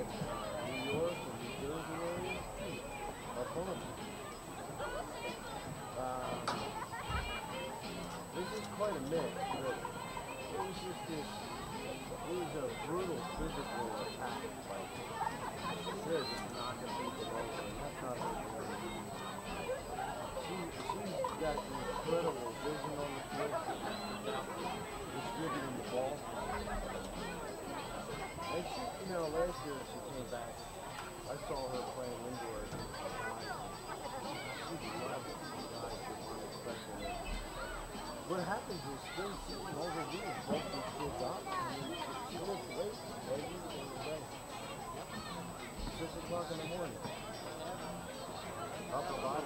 like New York and New Jersey area. How fun. This is quite a mix, but it was just this, it was a brutal physical attack. Like, they're just knocking people over, and that's not her doing. She's got incredible vision on the field, distributing the ball. And she, you know, last year she came back, I saw her playing indoor against the guys. She loved it. The guys that weren't expecting it. What happens is spring season, all they do is break these kids up. I mean, she looks late every single day. 6 o'clock in the morning. Upper body.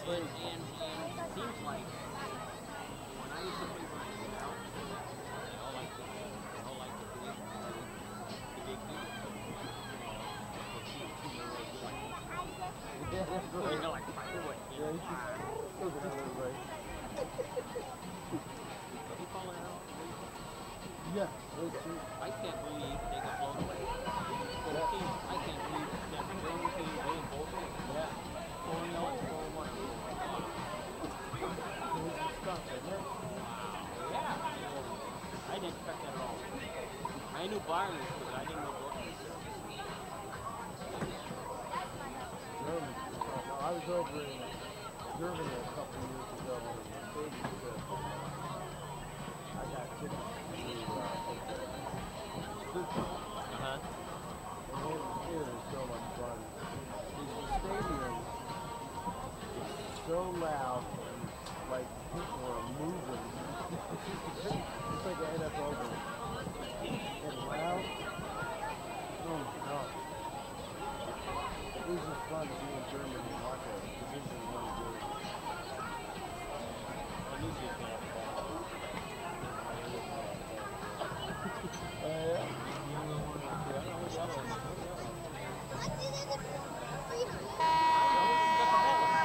And it seems like when I used to play my head out, they all like to do the big thing. Yeah, that's So right. they're like, by the way, Yeah, you should look at that way. What do you call it out? Yeah, those two. I can't believe they got blown away. So the team, I can't believe that German team, they and both of them. Yeah. 4-0 and 4-1. Stuff, isn't it? Yeah. I didn't expect that at all. I knew Bayern was good, but I didn't know Dortmund was good. Germany. No, I was over in Germany a couple of years ago on a Mercedes trip. I got tickets to Stuttgart. And it is so much fun. The stadium is so loud and like people are moving. It's like an NFL game. And loud. Oh my God. It was just fun to be in Germany and watch a Division I game. I knew she was going to have the ball. Yeah.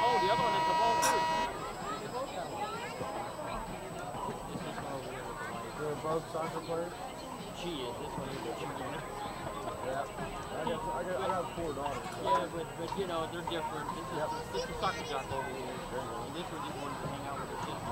Oh, the other one has the ball too. They're both soccer players? She is. This one is a junior. Yeah. I got 4 daughters. So. Yeah, but you know, they're different. This is soccer jock over here. And this one just wanted to hang out with her sister.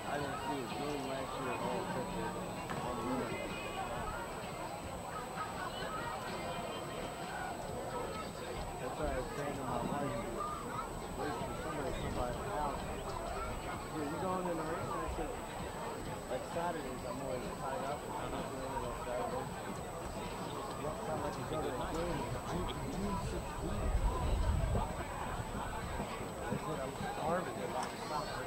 I didn't see his game last year at all except on the internet. That's why I was saying to my wife, waiting for somebody to come by the house. Yeah, you going in the race? And I said, like Saturdays, I'm always tied up. I'm not doing it on Saturdays. Next time I can go to a game is June 16th. I said, I'm starving to watch soccer.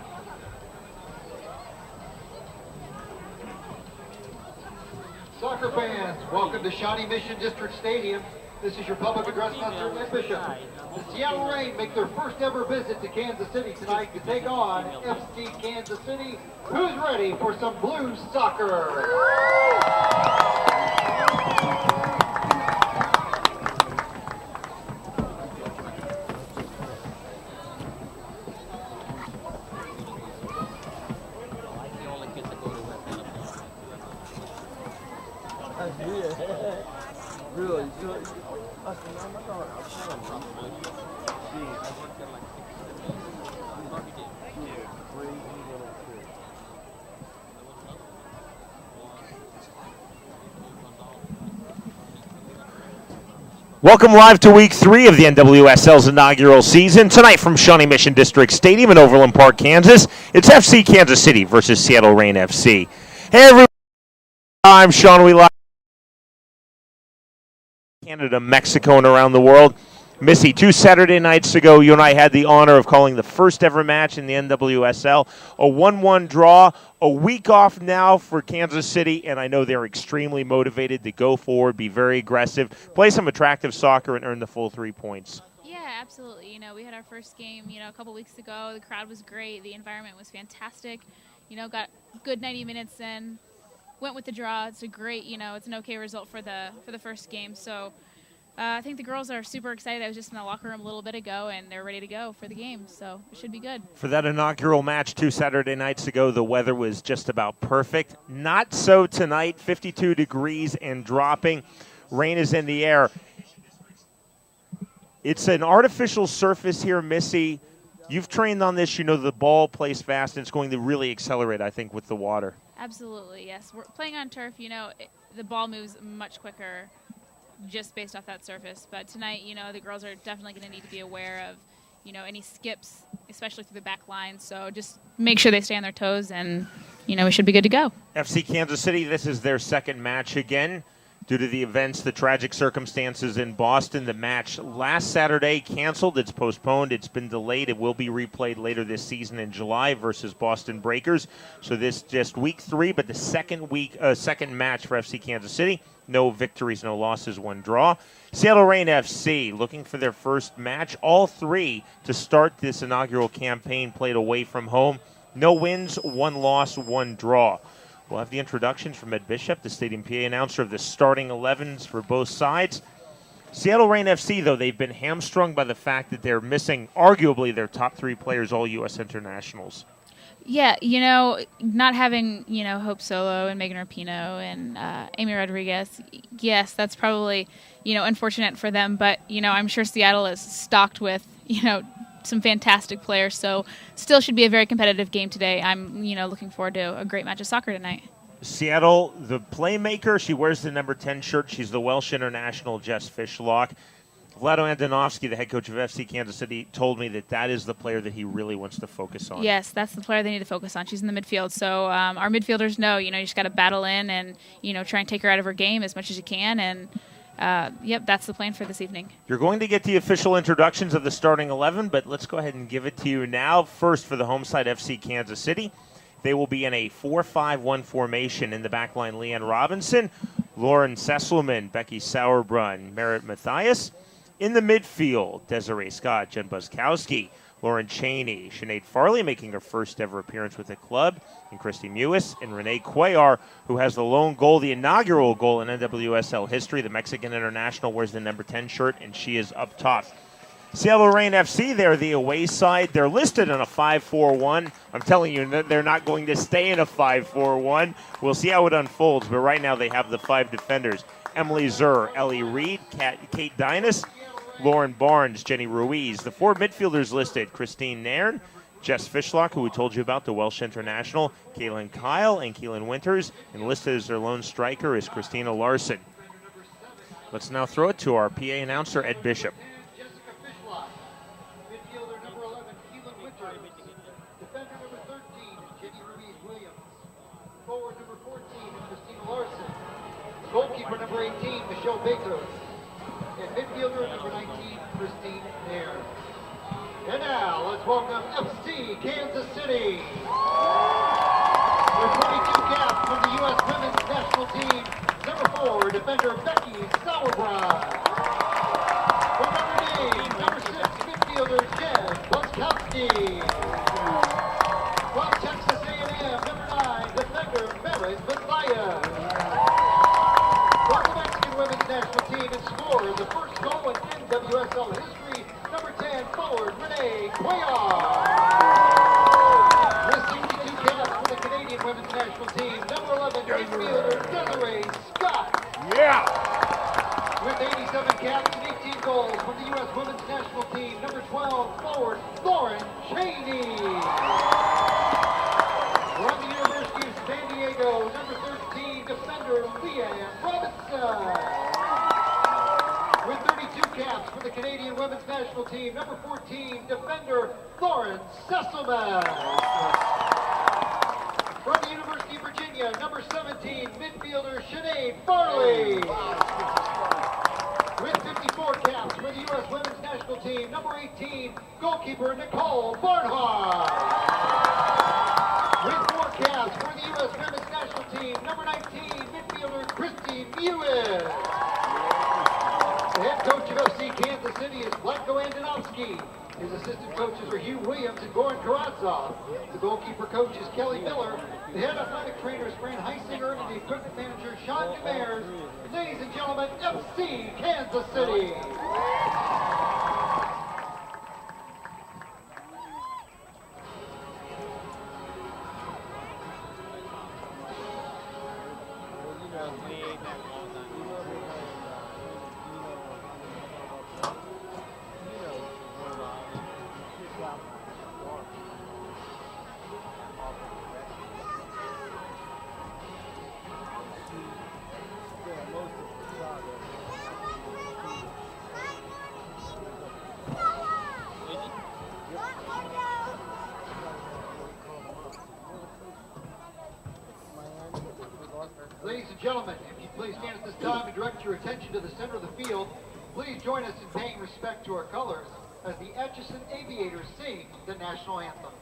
Soccer fans, welcome to Shawnee Mission District Stadium. This is your public address announcer, Ed Bishop. The Seattle Reign make their first ever visit to Kansas City tonight to take on FC Kansas City. Who's ready for some Blues soccer? Really? I said, no, my daughter, I'm telling you. She's a crazy little kid. Welcome live to Week 3 of the NWSL's inaugural season. Tonight from Shawnee Mission District Stadium in Overland Park, Kansas, it's FC Kansas City versus Seattle Reign FC. Hey, everyone. I'm Sean. We live Canada, Mexico, and around the world. Missy, 2 Saturday nights ago, you and I had the honor of calling the first ever match in the NWSL, a 1-1 draw, a week off now for Kansas City, and I know they're extremely motivated to go forward, be very aggressive, play some attractive soccer, and earn the full 3 points. Yeah, absolutely. You know, we had our first game, a couple weeks ago. The crowd was great. The environment was fantastic. Got good 90 minutes in. Went with the draw. It's a great, it's an okay result for the first game. So I think the girls are super excited. I was just in the locker room a little bit ago, and they're ready to go for the game. So it should be good. For that inaugural match 2 Saturday nights ago, the weather was just about perfect. Not so tonight, 52 degrees and dropping. Rain is in the air. It's an artificial surface here, Missy. You've trained on this. You know the ball plays fast, and it's going to really accelerate, I think, with the water. Absolutely, yes. We're playing on turf. The ball moves much quicker just based off that surface. But tonight, the girls are definitely going to need to be aware of, any skips, especially through the back line. So just make sure they stay on their toes, and, we should be good to go. FC Kansas City, this is their second match again. Due to the events, the tragic circumstances in Boston, the match last Saturday canceled. It's postponed. It's been delayed. It will be replayed later this season in July versus Boston Breakers. So this just week 3, but the second match for FC Kansas City. No victories, no losses, 1 draw. Seattle Reign FC looking for their first match. All 3 to start this inaugural campaign played away from home. No wins, 1 loss, 1 draw. We'll have the introductions from Ed Bishop, the stadium PA announcer, of the starting 11s for both sides. Seattle Reign FC, though, they've been hamstrung by the fact that they're missing arguably their top 3 players, all U.S. internationals. Yeah, not having, Hope Solo and Megan Rapinoe and Amy Rodriguez, yes, that's probably, unfortunate for them. But, I'm sure Seattle is stocked with, some fantastic players, so still should be a very competitive game today. I'm, looking forward to a great match of soccer tonight. Seattle, the playmaker, she wears the number 10 shirt. She's the Welsh international Jess Fishlock. Vlado Andonovski, the head coach of FC Kansas City, told me that is the player that he really wants to focus on. Yes, that's the player they need to focus on. She's in the midfield, so our midfielders know, you just got to battle in and, try and take her out of her game as much as you can, and that's the plan for this evening. You're going to get the official introductions of the starting 11, but let's go ahead and give it to you now. First, for the home side, FC Kansas City. They will be in a 4-5-1 formation. In the back line, Leanne Robinson, Lauren Sesselman, Becky Sauerbrunn, Merritt Mathias. In the midfield, Desiree Scott, Jen Buskowski, Lauren Cheney, Sinead Farley making her first ever appearance with the club, and Christy Mewis, and Renee Cuellar, who has the lone goal, the inaugural goal in NWSL history. The Mexican international wears the number 10 shirt, and she is up top. Seattle Reign FC, they're the away side. They're listed in a 5-4-1. I'm telling you, they're not going to stay in a 5-4-1. We'll see how it unfolds, but right now they have the 5 defenders. Emily Zur, Ellie Reed, Kate Dinas, Lauren Barnes, Jenny Ruiz. The 4 midfielders listed, Christine Nairn, Jess Fishlock, who we told you about, the Welsh international, Kaylin Kyle, and Keelan Winters. And listed as their lone striker is Christina Larson. Let's now throw it to our PA announcer, Ed Bishop. Midfielder number 11, Keelan Winters. Defender number 13, Jenny Ruiz-Williams. Forward number 14, Christina Larson. Goalkeeper number 18, Michelle Baker. And midfielder number 19, Christine Nairn. And now, let's welcome FC Kansas City. With 22 caps from the U.S. Women's National Team, number 4, defender Becky Sauerbrunn. From Notre Dame, number 6, midfielder Jen Buskowski. From Texas A&M, number 9, defender Merritt Mathias. From the Mexican Women's National Team and scorer the first goal in NWSL history, number 10, forward Renee Cuellar. With 62 caps for the Canadian Women's National Team, number 11, midfielder Desiree Scott. Yeah! With 87 caps and 18 goals from the U.S. Women's National Team, number 12, forward Lauren Cheney. From the University of San Diego, number 13, defender Leanne Robinson. With 32 caps for the Canadian Women's National Team, number 14, defender Lauren Sesselman. From the University University of Virginia, number 17, midfielder Sinead Farley. With 54 caps for the U.S. Women's National Team, number 18, goalkeeper Nicole Barnhart. With 4 caps for the U.S. Women's National Team, number 19, midfielder Christine Mewis. The head coach of FC Kansas City is Vlatko Andonovsky. His assistant coaches are Hugh Williams and Goran Karazov. The goalkeeper coach is Kelly Miller. The head athletic trainer is Fran Heisinger and the equipment manager Sean DeMares. Ladies and gentlemen, FC Kansas City. Ladies and gentlemen, if you please stand at this time and direct your attention to the center of the field, please join us in paying respect to our colors as the Atchison Aviators sing the national anthem.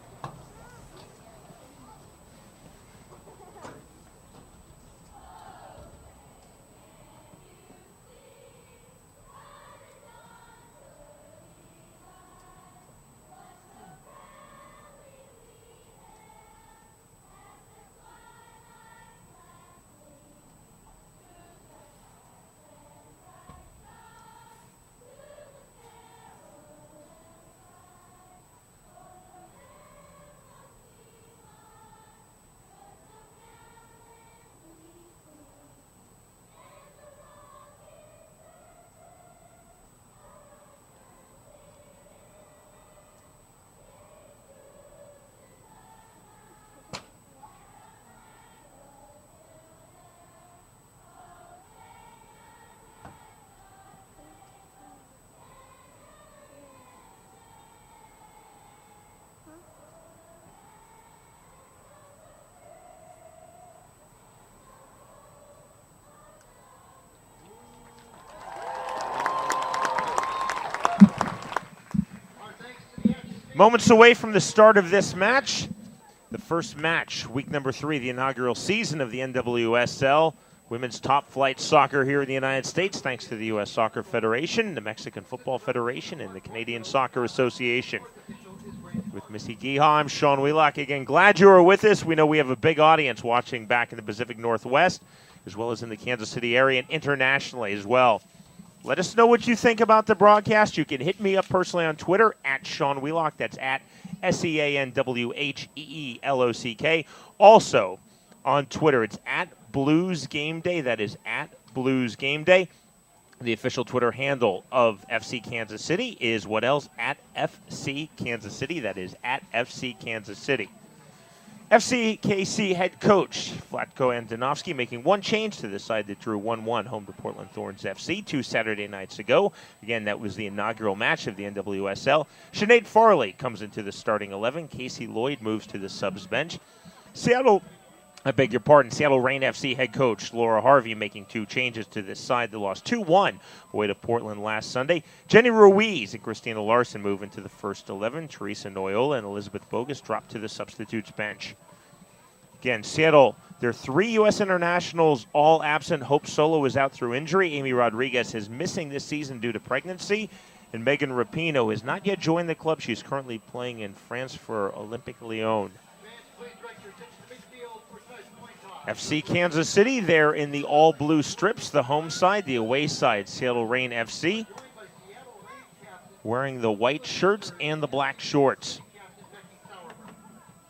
Moments away from the start of this match. The first match, week number 3, the inaugural season of the NWSL. Women's top flight soccer here in the United States, thanks to the U.S. Soccer Federation, the Mexican Football Federation, and the Canadian Soccer Association. With Missy Giha, I'm Sean Wheelock. Again, glad you are with us. We know we have a big audience watching back in the Pacific Northwest, as well as in the Kansas City area and internationally as well. Let us know what you think about the broadcast. You can hit me up personally on Twitter at Sean Wheelock. That's at SeanWheelock. Also on Twitter, it's at Blues Game Day. That is at Blues Game Day. The official Twitter handle of FC Kansas City is what else? At FC Kansas City. That is at FC Kansas City. FCKC head coach Vlatko Andonovsky making one change to the side that drew 1-1 home to Portland Thorns FC 2 Saturday nights ago. Again, that was the inaugural match of the NWSL. Sinead Farley comes into the starting 11. Casey Lloyd moves to the subs bench. Seattle Rain FC head coach Laura Harvey making 2 changes to this side that lost 2-1 away to Portland last Sunday. Jenny Ruiz and Christina Larson move into the first 11. Teresa Noyola and Elizabeth Bogus drop to the substitutes bench. Again, Seattle, their 3 U.S. internationals all absent. Hope Solo is out through injury. Amy Rodriguez is missing this season due to pregnancy. And Megan Rapinoe has not yet joined the club. She's currently playing in France for Olympique Lyon. FC Kansas City, they're in the all-blue strips, the home side, the away side, Seattle Rain FC, wearing the white shirts and the black shorts.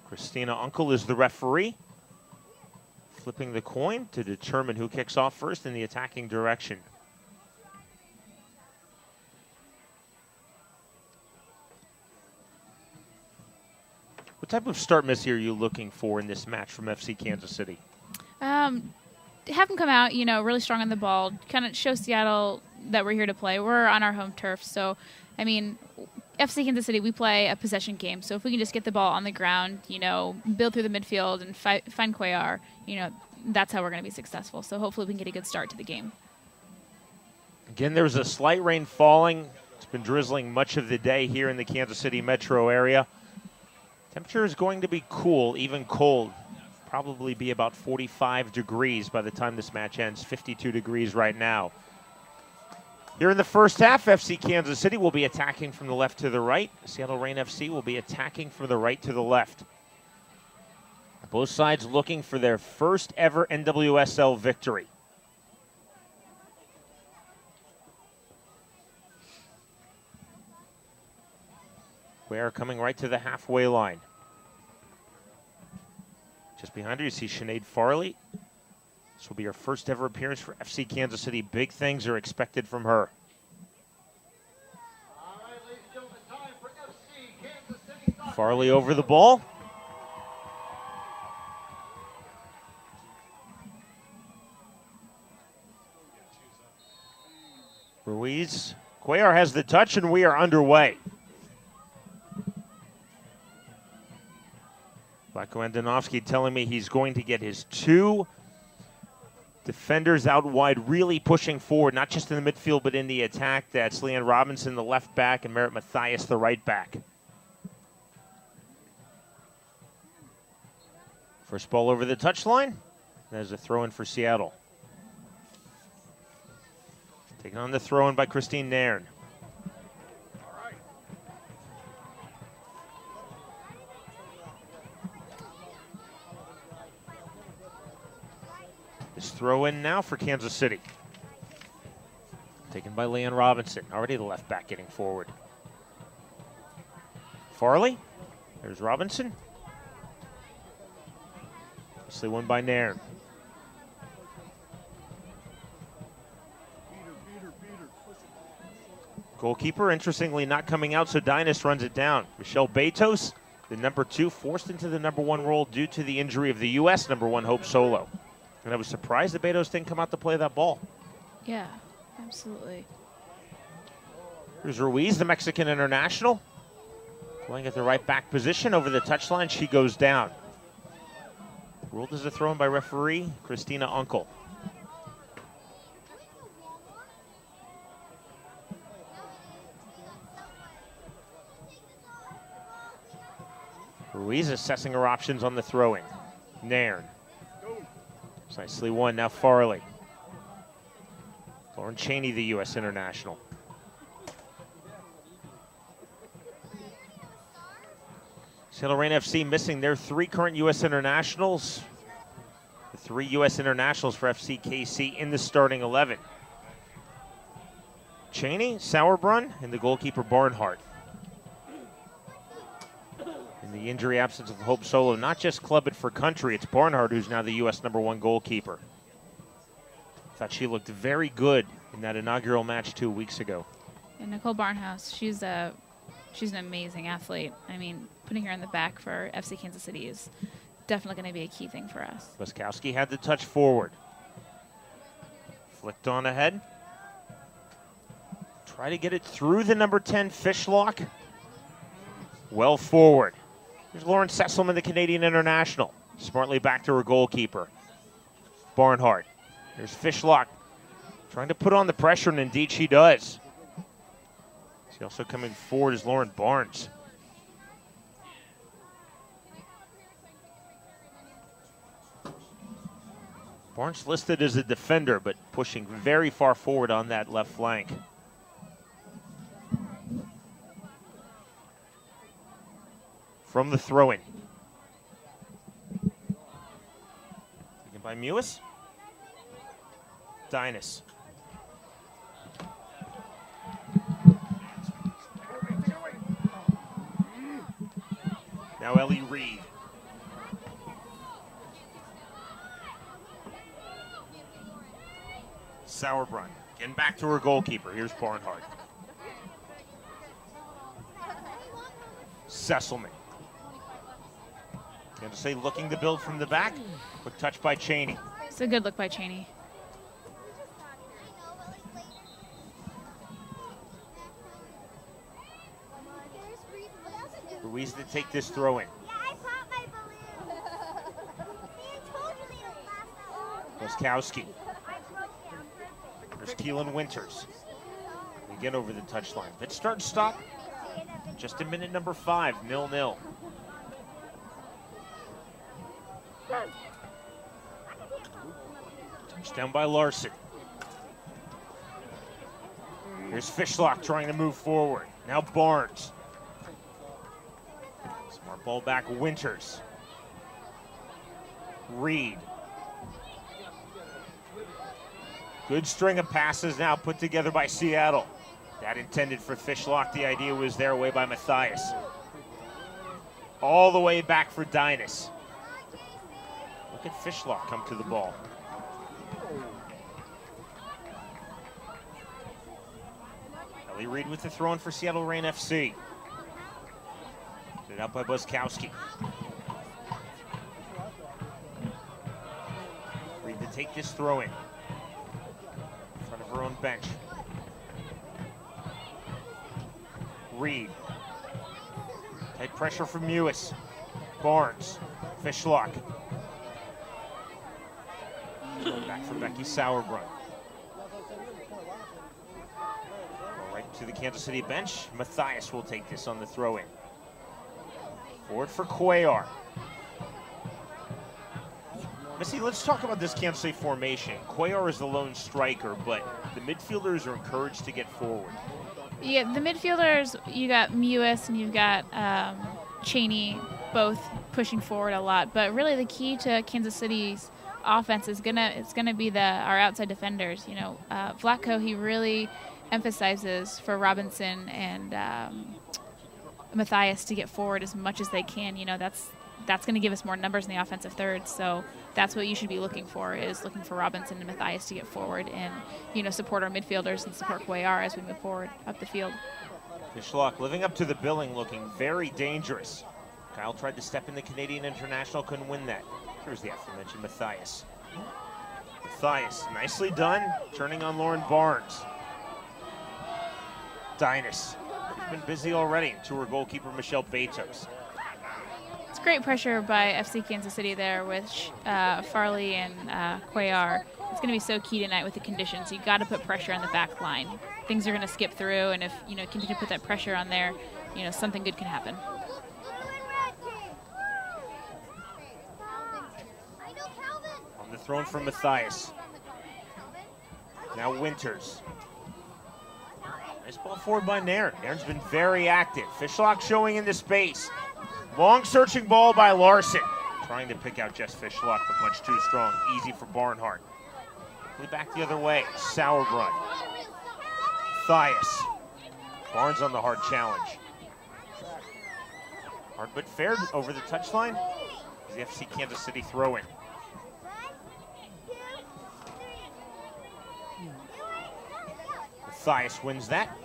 Christina Uncle is the referee, flipping the coin to determine who kicks off first in the attacking direction. What type of start, Missy, are you looking for in this match from FC Kansas City? Have them come out, really strong on the ball, kind of show Seattle that we're here to play. We're on our home turf, so, FC Kansas City, we play a possession game. So if we can just get the ball on the ground, build through the midfield and find Cuellar, that's how we're going to be successful. So hopefully we can get a good start to the game. Again, there was a slight rain falling. It's been drizzling much of the day here in the Kansas City metro area. Temperature is going to be cool, even cold. Probably be about 45 degrees by the time this match ends, 52 degrees right now. Here in the first half, FC Kansas City will be attacking from the left to the right. Seattle Reign FC will be attacking from the right to the left. Both sides looking for their first ever NWSL victory. We are coming right to the halfway line. Just behind her, you see Sinead Farley. This will be her first ever appearance for FC Kansas City. Big things are expected from her. All right, ladies and gentlemen, time for FC Kansas City Soccer. Farley over the ball. Ruiz. Cuellar has the touch, and we are underway. Vlatko Andonovski telling me he's going to get his 2 defenders out wide, really pushing forward, not just in the midfield, but in the attack. That's Leanne Robinson, the left back, and Merritt Mathias, the right back. First ball over the touchline. There's a throw-in for Seattle. Taking on the throw-in by Christine Nairn. This throw-in now for Kansas City. Taken by Leanne Robinson. Already the left back getting forward. Farley. There's Robinson. Nicely won by Nairn. Goalkeeper, interestingly, not coming out, so Dynas runs it down. Michelle Betos, the number 2, forced into the number 1 role due to the injury of the U.S. number 1, Hope Solo. And I was surprised that Betos didn't come out to play that ball. Yeah, absolutely. Here's Ruiz, the Mexican international. Playing at the right back position over the touchline. She goes down. Ruled as a throw-in by referee Christina Unkel. Ruiz assessing her options on the throw-in. Nairn. It's nicely won. Now Farley. Lauren Cheney, the U.S. international. Seattle Reign FC missing their 3 current U.S. internationals. The 3 U.S. internationals for FCKC in the starting 11. Cheney, Sauerbrunn, and the goalkeeper Barnhart. In the injury absence of Hope Solo, not just club it for country, it's Barnhart who's now the U.S. number 1 goalkeeper. Thought she looked very good in that inaugural match 2 weeks ago. And Nicole Barnhouse, she's an amazing athlete. I mean, putting her in the back for FC Kansas City is definitely going to be a key thing for us. Buskowski had the touch forward. Flicked on ahead. Try to get it through the number 10 Fishlock. Well forward. Here's Lauren Sesselman, the Canadian international. Smartly back to her goalkeeper, Barnhart. Here's Fishlock trying to put on the pressure, and indeed she does. She also coming forward is Lauren Barnes. Barnes listed as a defender, but pushing very far forward on that left flank. From the throw-in. Taken by Mewis. Dynas. Now Ellie Reed. Sauerbrunn. Getting back to her goalkeeper. Here's Barnhart. Sesselman. Kansas City looking to build from the back. Quick touch by Cheney. It's a good look by Cheney. Ruiz to take this throw in. Yeah, I popped my balloon. See, I told you they don't last that long. Moskowski. I broke down. Perfect. There's Keelan Winters. Again over the touchline. Let's start and stop. Just in minute number 5, 0-0. Touchdown by Larson. Here's Fishlock trying to move forward. Now Barnes. Smart ball back, Winters. Reed. Good string of passes now put together by Seattle. That intended for Fishlock. The idea was there away by Matthias. All the way back for Dynas. Look at Fishlock come to the ball. Ellie Reed with the throw in for Seattle Reign FC. Set out by Buskowski. Reed to take this throw in front of her own bench. Reed. Tight pressure from Mewis. Barnes. Fishlock. Back for Becky Sauerbrunn. Right to the Kansas City bench. Matthias will take this on the throw in. Forward for Cuellar. Missy, let's talk about this Kansas City formation. Cuellar is the lone striker, but the midfielders are encouraged to get forward. Yeah, the midfielders, you got Mewis and you've got Cheney, both pushing forward a lot. But really the key to Kansas City's offense is gonna be our outside defenders. You know, Vlatko, he really emphasizes for Robinson and Matthias to get forward as much as they can. You know, that's going to give us more numbers in the offensive third. So that's what you should be looking for, is looking for Robinson and Matthias to get forward and, you know, support our midfielders and support Cuellar as we move forward up the field. Fishlock living up to the billing, looking very dangerous. Kyle tried to step in the Canadian International, couldn't win that. Here's the aforementioned Matthias. Matthias, nicely done, turning on Lauren Barnes. Dynas, she's been busy already. To her goalkeeper, Michelle Betos. It's great pressure by FC Kansas City there with Farley and Cuellar. It's going to be so key tonight with the conditions. You've got to put pressure on the back line. Things are going to skip through, and if you know continue to put that pressure on there, you know something good can happen. On the throw from Matthias. Now Winters. Nice ball forward by Nairn. Nairn's been very active. Fishlock showing into space. Long searching ball by Larson. Trying to pick out Jess Fishlock, but much too strong. Easy for Barnhart. Quickly back the other way. Sauerbrunn. Matthias. Barnes on the hard challenge. Hard but fair over the touchline. The FC Kansas City throw in. Matthias wins that.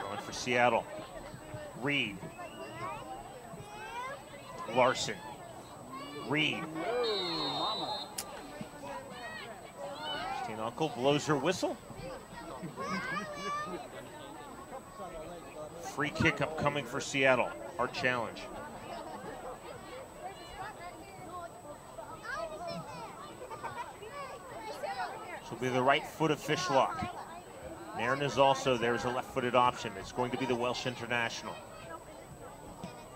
Going for Seattle. Reed. Larson. Reed. Christine Uncle blows her whistle. Free kick upcoming for Seattle. Hard challenge. This will be the right foot of Fishlock. Nairn is also, there's a left-footed option. It's going to be the Welsh international.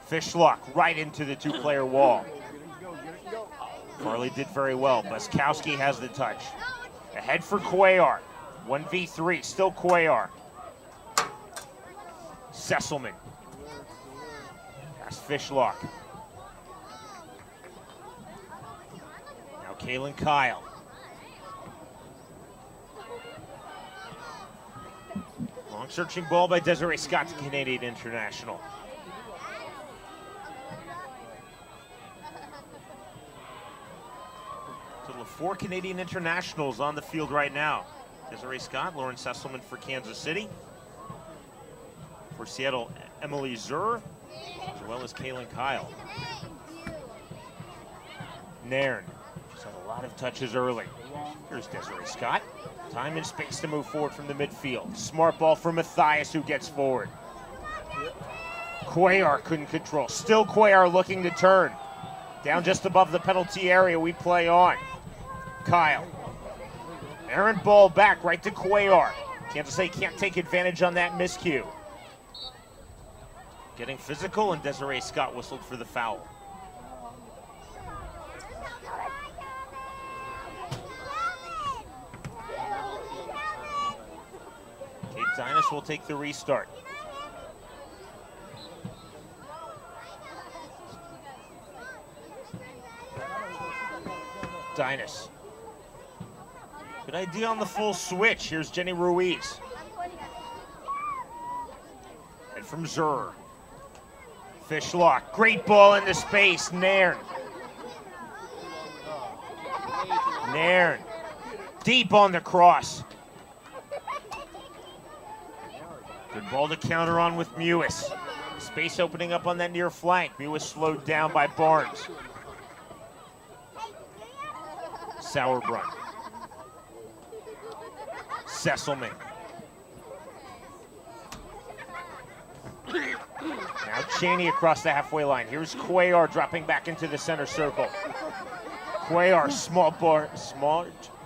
Fishlock right into the two-player wall. Farley did very well. Buskowski has the touch. Ahead for Cuellar. 1v3, still Cuellar. Sesselman. Past Fishlock. Now Kaylin Kyle. Long searching ball by Desiree Scott to Canadian International. Total of 4 Canadian internationals on the field right now. Desiree Scott, Lauren Sesselman for Kansas City. For Seattle, Emily Zur, as well as Kaylin Kyle. Nairn, just had a lot of touches early. Here's Desiree Scott. Time and space to move forward from the midfield. Smart ball for Matthias, who gets forward. Cuellar couldn't control. Still Cuellar looking to turn. Down just above the penalty area, we play on. Kyle. Errant ball back right to Cuellar. Kansas City can't take advantage on that miscue. Getting physical, and Desiree Scott whistled for the foul. Kate Dinas will take the restart. Dinas. Good idea on the full switch. Here's Jenny Ruiz. And from Zur. Fishlock. Great ball into space. Nairn. Nairn. Deep on the cross. Good ball to counter on with Mewis. Space opening up on that near flank. Mewis slowed down by Barnes. Sauerbrunn. Sesselman. Now Cheney across the halfway line. Here's Cuellar dropping back into the center circle. Cuellar, small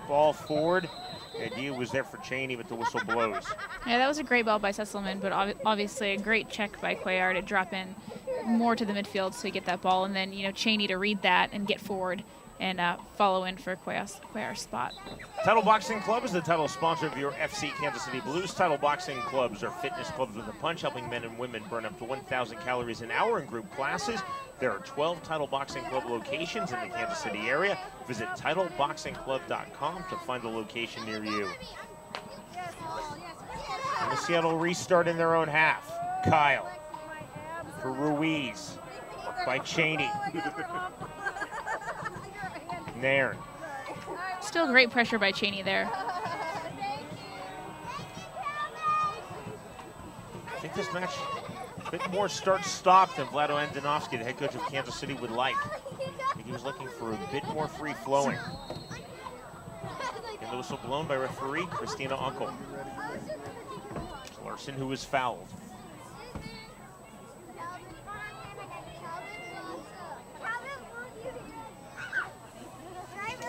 ball forward. The idea was there for Cheney, but the whistle blows. Yeah, that was a great ball by Sesselman, but obviously a great check by Cuellar to drop in more to the midfield so he get that ball, and then Cheney to read that and get forward and follow in for Cuellar's spot. Title Boxing Club is the title sponsor of your FC Kansas City Blues. Title Boxing Clubs are fitness clubs with a punch, helping men and women burn up to 1,000 calories an hour in group classes. There are 12 Title Boxing Club locations in the Kansas City area. Visit TitleBoxingClub.com to find a location near you. And the Seattle restart in their own half. Kyle for Ruiz by Cheney. Nairn. Still great pressure by Cheney there. I think this match a bit more start-stop than Vlado Andonovski, the head coach of Kansas City, would like. I think he was looking for a bit more free-flowing. And the whistle blown by referee Christina Unkel. Larson, who was fouled.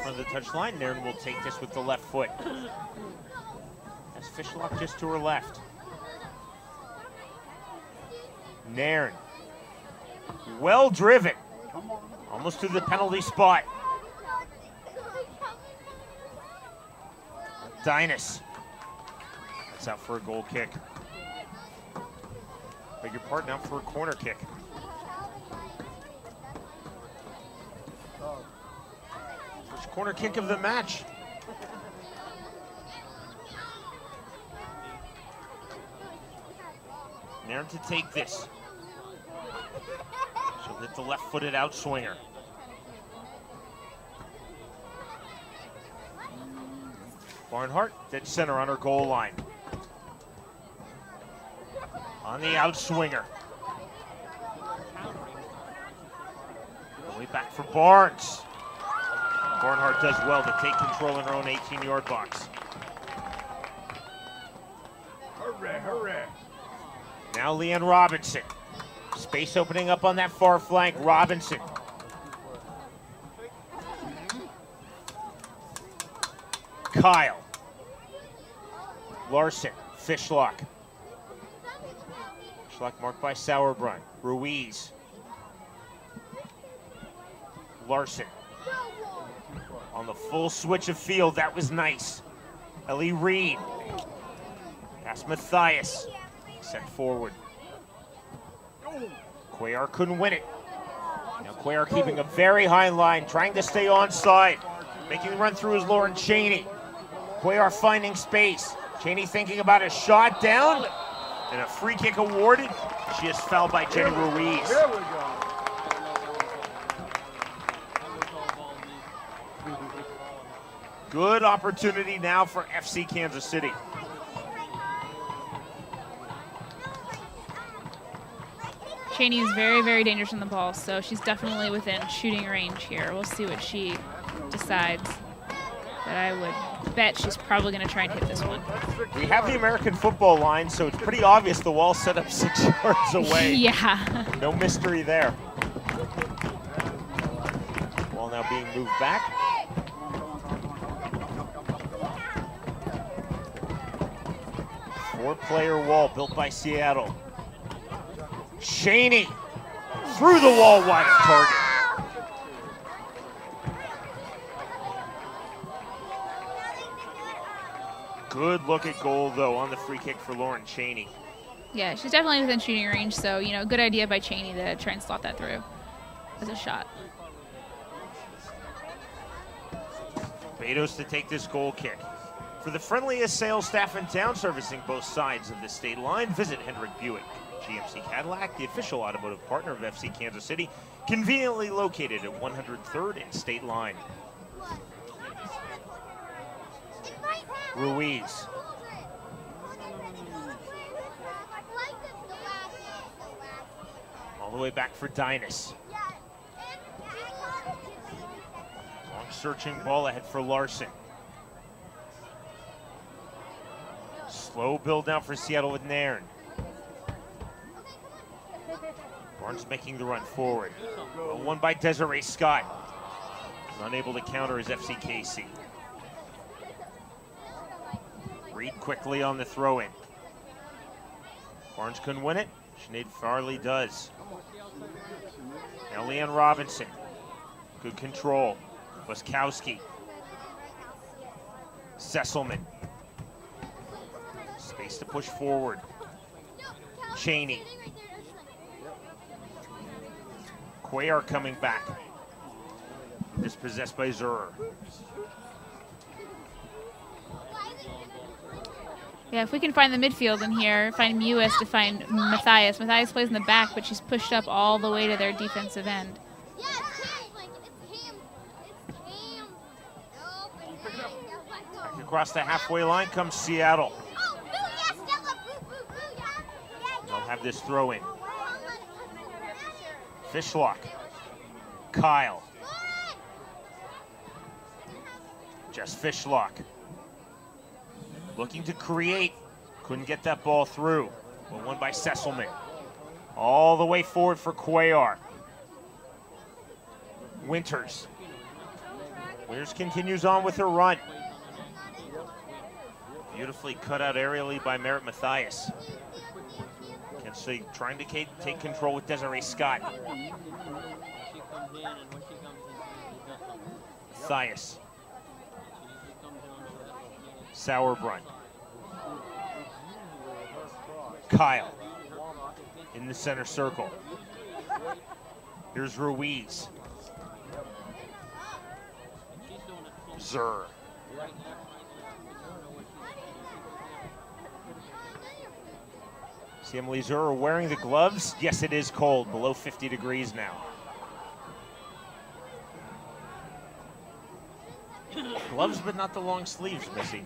From the touchline, Nairn will take this with the left foot. That's Fishlock just to her left. Nairn. Well driven. Almost to the penalty spot. Dinas. That's out for a goal kick. Beg your pardon, out for a corner kick. First corner kick of the match. Nairn to take this. She'll hit the left-footed outswinger. Barnhart, dead center on her goal line. On the outswinger. Way back for Barnes. Barnhart does well to take control in her own 18-yard box. Hooray, hooray. Now Leanne Robinson. Space opening up on that far flank. Robinson. Kyle. Larson. Fishlock. Fishlock marked by Sauerbrunn. Ruiz. Larson. On the full switch of field, that was nice. Ellie Reed. That's Matthias. Set forward. Cuellar couldn't win it. Now Cuellar keeping a very high line, trying to stay onside. Making the run through is Lauren Cheney. Cuellar finding space. Cheney thinking about a shot down. And a free kick awarded. She is fouled by Jenny Ruiz. Here we go. Good opportunity now for FC Kansas City. Cheney is very, very dangerous on the ball, so she's definitely within shooting range here. We'll see what she decides. but I would bet she's probably going to try and hit this one. We have the American football line, so it's pretty obvious the wall's set up 6 yards away. Yeah. No mystery there. Ball now being moved back. Four-player wall built by Seattle. Cheney through the wall, wide of target. Good look at goal, though, on the free kick for Lauren Cheney. Yeah, she's definitely within shooting range, so, you know, good idea by Cheney to try and slot that through as a shot. Betos to take this goal kick. For the friendliest sales staff in town servicing both sides of the state line, visit Hendrick Buick GMC Cadillac, the official automotive partner of FC Kansas City, conveniently located at 103rd and State Line. Ruiz. All the way back for Dynas. Long searching ball ahead for Larson. Slow build now for Seattle with Nairn. Barnes making the run forward. Well, won by Desiree Scott. Unable to counter his FC KC. Reed quickly on the throw-in. Barnes couldn't win it. Sinead Farley does. Now Leanne Robinson. Good control. Waskowski. Sesselman. Space to push forward. Cheney. Cuellar coming back. Dispossessed by Zurer. Yeah, if we can find the midfield in here, find Mewis to find Matthias. Matthias plays in the back, but she's pushed up all the way to their defensive end. Back across the halfway line comes Seattle. They'll have this throw in. Fishlock. Kyle. Just Fishlock. Looking to create. Couldn't get that ball through. But won by Sesselman. All the way forward for Cuellar. Winters. Winters continues on with her run. Beautifully cut out aerially by Merritt Matthias. Kansas City trying to take control with Desiree Scott. Matthias. Sauerbrunn. Kyle in the center circle. Here's Ruiz. Zur. See Emily Zur wearing the gloves? Yes, it is cold, below 50 degrees now. Gloves, but not the long sleeves, Missy.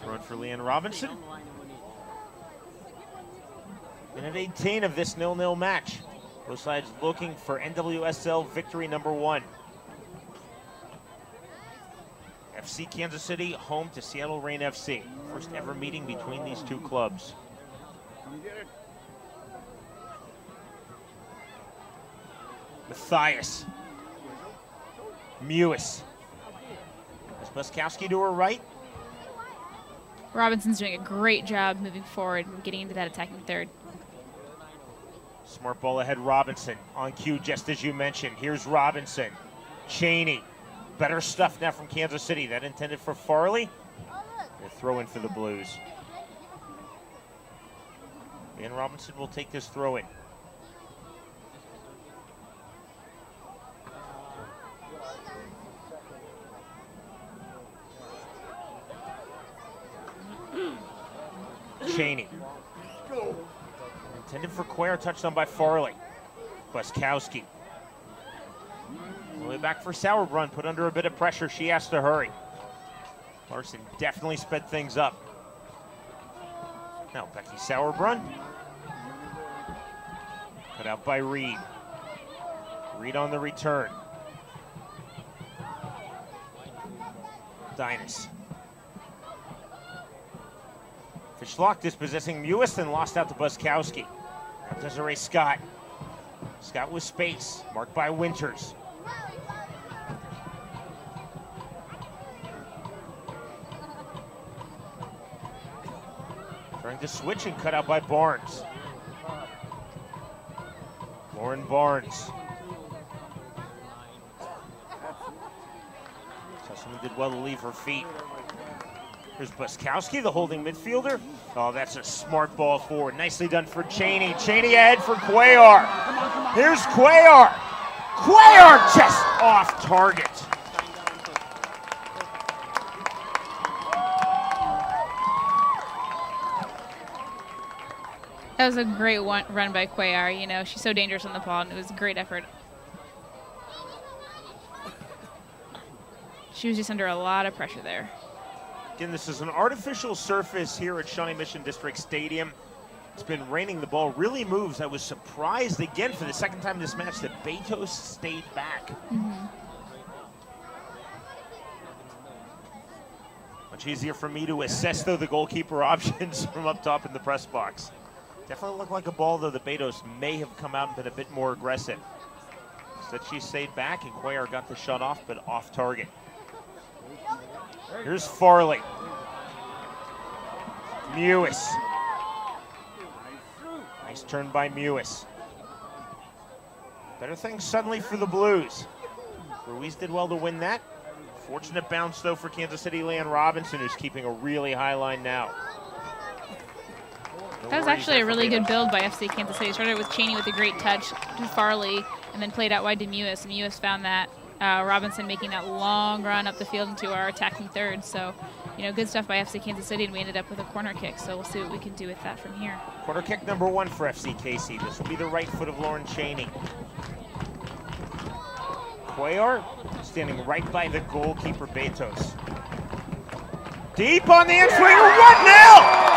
Thrown for Leanne Robinson. Minute 18 of this 0-0 match. Both sides looking for NWSL victory number 1. FC Kansas City home to Seattle Reign FC. First ever meeting between these two clubs. Matthias. Mewis. Is Muskowski to her right? Robinson's doing a great job moving forward and getting into that attacking third. Smart ball ahead, Robinson. On cue, just as you mentioned. Here's Robinson. Cheney. Better stuff now from Kansas City. That intended for Farley. A throw in for the Blues. And Robinson will take this throw in. Cheney. Intended for Cuellar, touched on by Farley. Buskowski. All the way back for Sauerbrunn, put under a bit of pressure. She has to hurry. Larson definitely sped things up. Now Becky Sauerbrunn. Cut out by Reed. Reed on the return. Dinas. Fishlock dispossessing Mewis and lost out to Buskowski. Now Desiree Scott. Scott with space, marked by Winters. Trying to switch and cut out by Barnes. Lauren Barnes. Tusselman did well to leave her feet. Here's Buskowski, the holding midfielder. Oh, that's a smart ball forward. Nicely done for Cheney. Cheney ahead for Cuellar. Here's Cuellar. Cuellar just off target. That was a great run by Cuellar. You know, she's so dangerous on the ball, and it was a great effort. She was just under a lot of pressure there. Again, this is an artificial surface here at Shawnee Mission District Stadium. It's been raining. The ball really moves. I was surprised again for the second time this match that Betos stayed back. Much easier for me to assess, though, the goalkeeper options from up top in the press box. Definitely looked like a ball, though, that Betos may have come out and been a bit more aggressive. Instead, she stayed back, and Cuellar got the shot off, but off target. Here's Farley. Mewis. Nice turn by Mewis. Better things suddenly for the Blues. Ruiz did well to win that. Fortunate bounce, though, for Kansas City Leanne Robinson, who's keeping a really high line now. That was actually a really good build by FC Kansas City. Started with Cheney with a great touch to Farley, and then played out wide to Mewis. And Mewis found that Robinson making that long run up the field into our attacking third. So, you know, good stuff by FC Kansas City, and we ended up with a corner kick. So we'll see what we can do with that from here. Corner kick number 1 for FCKC. This will be the right foot of Lauren Cheney. Cuellar standing right by the goalkeeper, Betos. Deep on the in-swinger, 1-0!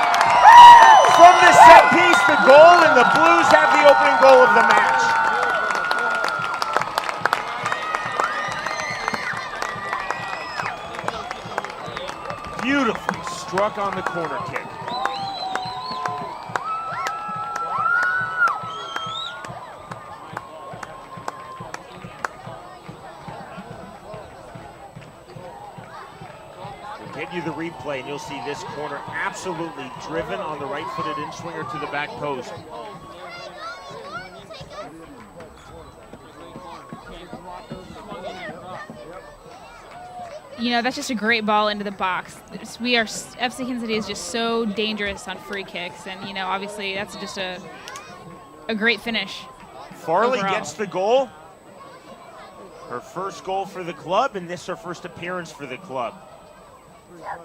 From the set piece, the goal, and the Blues have the opening goal of the match. Beautifully struck on the corner kick. We'll get you the replay, and you'll see this corner absolutely driven on the right-footed in-swinger to the back post. You know, that's just a great ball into the box. FC Kansas City is just so dangerous on free kicks, and, you know, obviously that's just a great finish. Farley overall. gets the goal. Her first goal for the club, and this her first appearance for the club.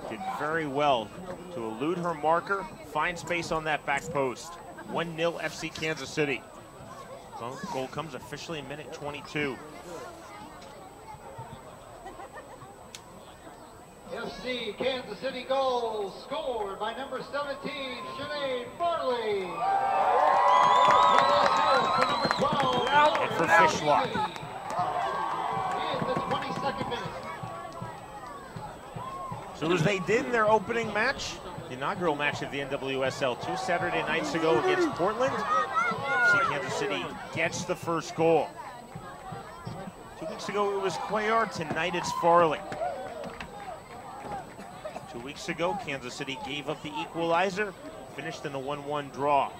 Did very well to elude her marker, find space on that back post. 1-0 FC Kansas City. Goal comes officially in minute 22. FC Kansas City goal scored by number 17, Sinead Farley. Number 12, And for Fishlock. In the 22nd minute. So as they did in their opening match, the inaugural match of the NWSL 2 Saturday nights ago against Portland, FC Kansas City gets the first goal. 2 weeks ago it was Cuellar, tonight it's Farley. 2 weeks ago, Kansas City gave up the equalizer, finished in a 1-1 draw.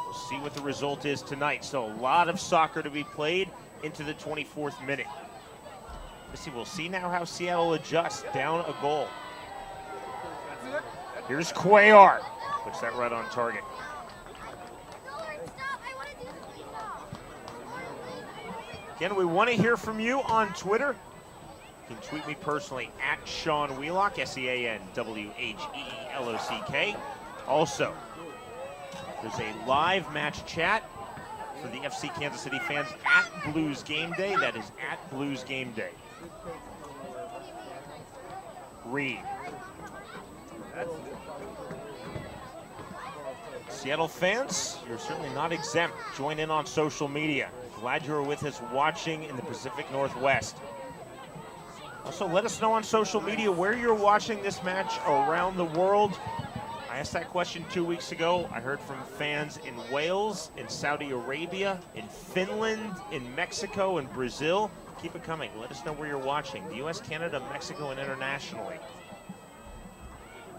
We'll see what the result is tonight. So a lot of soccer to be played into the 24th minute. We'll see now how Seattle adjusts down a goal. Here's Cuellar. Puts that right on target. Again, we want to hear from you on Twitter. You can tweet me personally at Sean Wheelock, SeanWheelock. Also, there's a live match chat for the FC Kansas City fans at Blues Game Day. That is at Blues Game Day. Reed. Seattle fans, you're certainly not exempt. Join in on social media. Glad you're with us watching in the Pacific Northwest. Also, let us know on social media where you're watching this match around the world. I asked that question 2 weeks ago. I heard from fans in Wales, in Saudi Arabia, in Finland, in Mexico, and Brazil. Keep it coming. Let us know where you're watching. The U.S., Canada, Mexico, and internationally.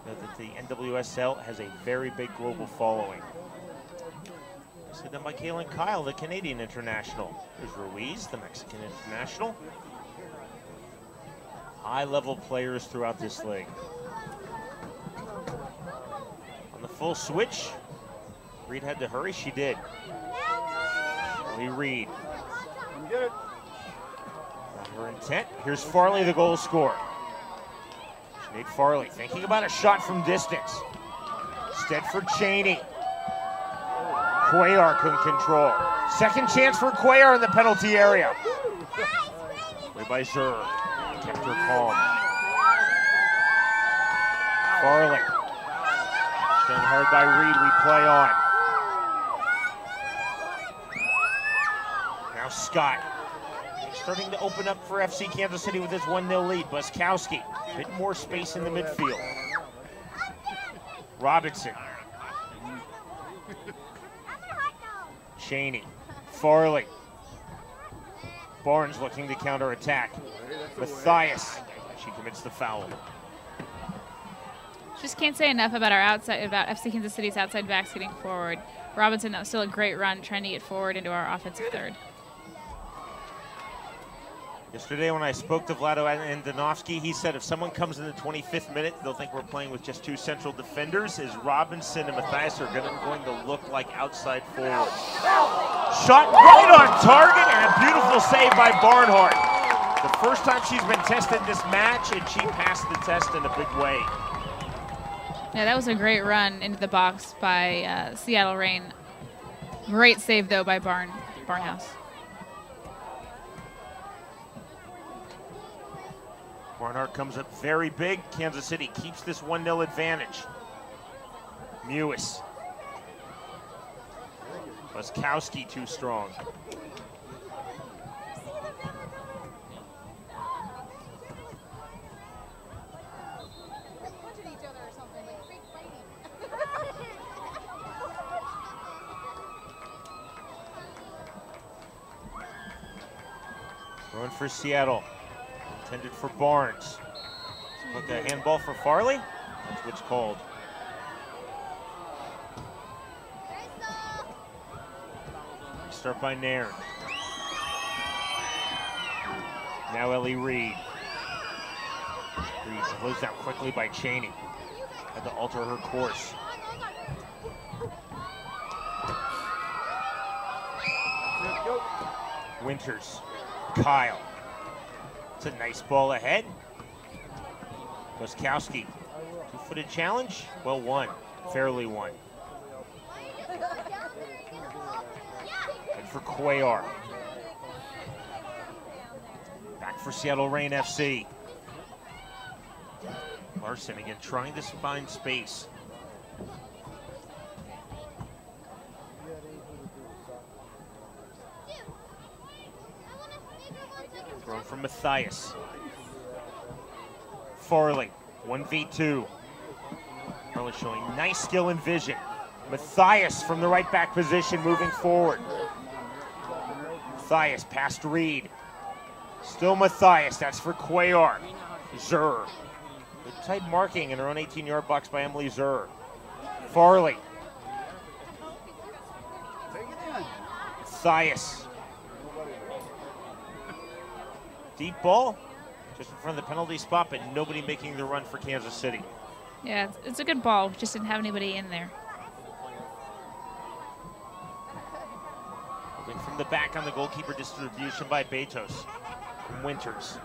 Know that the NWSL has a very big global following. This is done by Kaylin Kyle, the Canadian international. There's Ruiz, the Mexican international. High-level players throughout this league. On the full switch, Reed had to hurry. She did. Lee Reed. Get it. Not her intent. Here's Farley, the goal scorer. Sinead Farley thinking about a shot from distance. Stedford Cheney. Cuellar couldn't control. Second chance for Cuellar in the penalty area. Played by Zur. Kept her calm. Farley. Shown hard by Reed. We play on. Now Scott. Starting to open up for FC Kansas City with his 1-0 lead. Buskowski. A bit more space in the midfield. Robinson. Cheney. Farley. Barnes looking to counterattack. Matthias. She commits the foul. Just can't say enough about about FC Kansas City's outside backs getting forward. Robinson, that was still a great run, trying to get forward into our offensive third. Yesterday when I spoke to Vlado Andonovski, he said if someone comes in the 25th minute, they'll think we're playing with just two central defenders, as Robinson and Matthias are going to look like outside forward. Shot right on target, and a beautiful save by Barnhart. The first time she's been tested this match, and she passed the test in a big way. Yeah, that was a great run into the box by Seattle Reign. Great save, though, by Barnhouse. Barnhart comes up very big. Kansas City keeps this 1-0 advantage. Mewis. Buskowski too strong. Going for Seattle. Intended for Barnes. Look, a handball for Farley. That's what's called. Start by Nairn. Now Ellie Reed. Reed closed out quickly by Cheney. Had to alter her course. Winters. Kyle. It's a nice ball ahead. Buskowski. Two-footed challenge. Well won. Fairly won. And for Cuellar. Back for Seattle Reign FC. Larson again trying to find space. Thrown from Matthias. Farley, 1v2. Farley showing nice skill and vision. Matthias from the right back position moving forward. Matthias past Reed. Still Matthias, that's for Cuellar. Zur. Good tight marking in her own 18-yard box by Emily Zur. Farley. Matthias. Deep ball, just in front of the penalty spot, but nobody making the run for Kansas City. Yeah, it's a good ball. Just didn't have anybody in there. Moving from the back on the goalkeeper distribution by Betos. From Winters.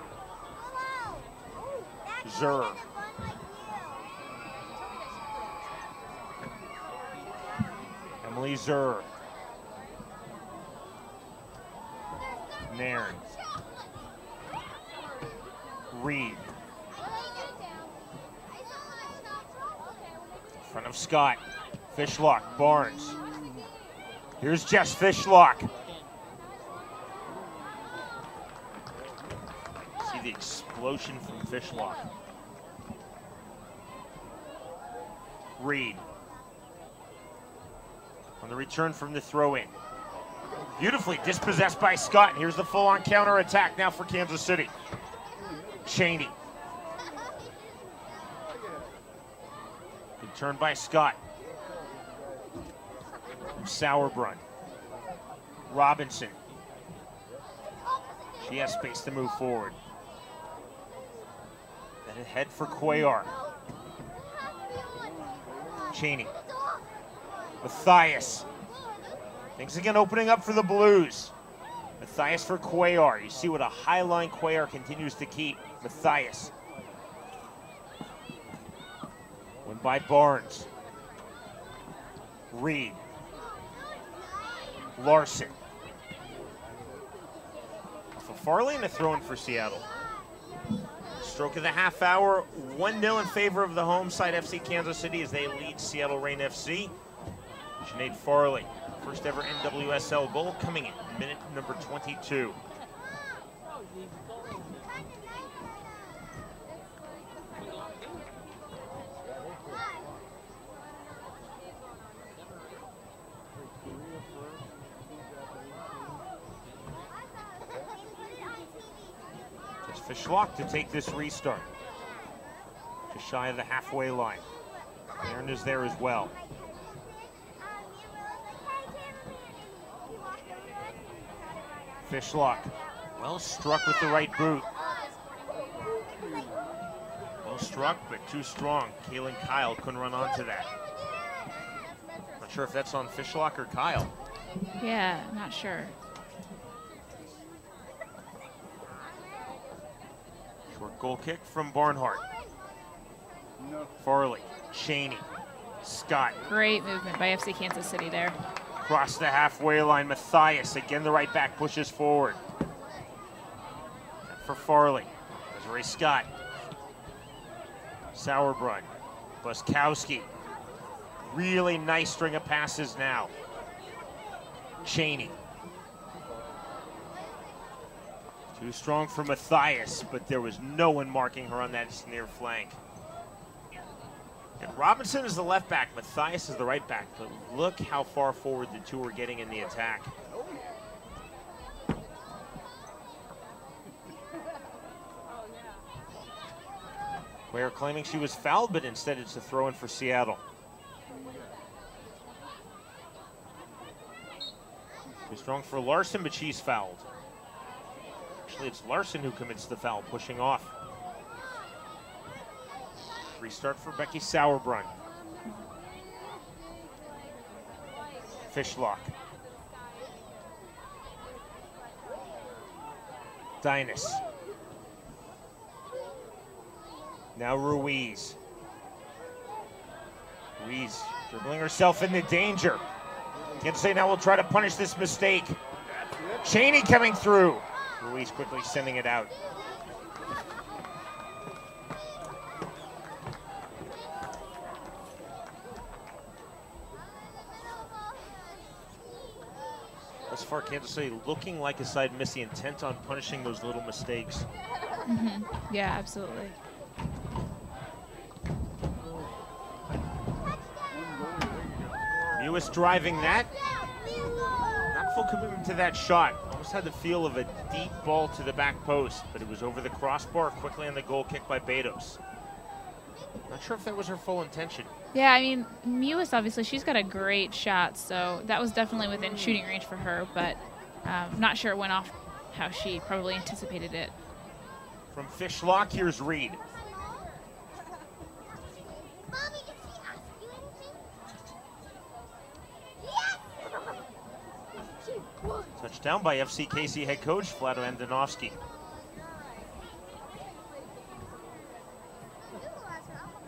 Zur. Emily Zur. Nairn. Reed. In front of Scott. Fishlock, Barnes. Here's Jess Fishlock. See the explosion from Fishlock. Reed. On the return from the throw-in. Beautifully dispossessed by Scott. Here's the full-on counter-attack now for Kansas City. Cheney. Good turn by Scott. Sauerbrunn. Robinson. She has space to move forward. Then head for Cuellar. Cheney. Matthias. Things again opening up for the Blues. Matthias for Cuellar. You see what a high line Cuellar continues to keep. Matthias. Won by Barnes. Reed. Larson. Off of Farley and a throw-in for Seattle. Stroke of the half hour, 1-0 in favor of the home side FC Kansas City as they lead Seattle Reign FC. Sinead Farley, first ever NWSL goal coming in minute number 22. Just Fishlock to take this restart. Just shy of the halfway line. Aaron is there as well. Fishlock, well struck with the right boot. Well struck, but too strong. Kaylin Kyle couldn't run onto that. Not sure if that's on Fishlock or Kyle. Yeah, not sure. Short goal kick from Barnhart. Farley, Cheney, Scott. Great movement by FC Kansas City there. Across the halfway line, Matthias, again the right back pushes forward. For Farley, Desiree Scott. Sauerbrunn, Buskowski. Really nice string of passes now. Cheney. Too strong for Matthias, but there was no one marking her on that near flank. And Robinson is the left back, Matthias is the right back, but look how far forward the two are getting in the attack. Player claiming she was fouled, but instead it's a throw-in for Seattle. Too strong for Larson, but she's fouled. Actually, it's Larson who commits the foul, pushing off. Restart for Becky Sauerbrunn. Fishlock. Dynas. Now Ruiz. Ruiz dribbling herself into danger. Kansas City now will try to punish this mistake. Cheney coming through. Ruiz quickly sending it out. Thus far, Kansas City looking like a side missing intent on punishing those little mistakes. Mm-hmm. Yeah, absolutely. Mewis driving that. Not full commitment to that shot. Almost had the feel of a deep ball to the back post, but it was over the crossbar quickly on the goal kick by Betos. Not sure if that was her full intention. Yeah, I mean, Mewis, obviously, she's got a great shot, so that was definitely within shooting range for her, but not sure it went off how she probably anticipated it. From Fishlock, here's Reed. Mommy, did she ask you anything? Yes! Touchdown by FCKC head coach Vlado Andonovski.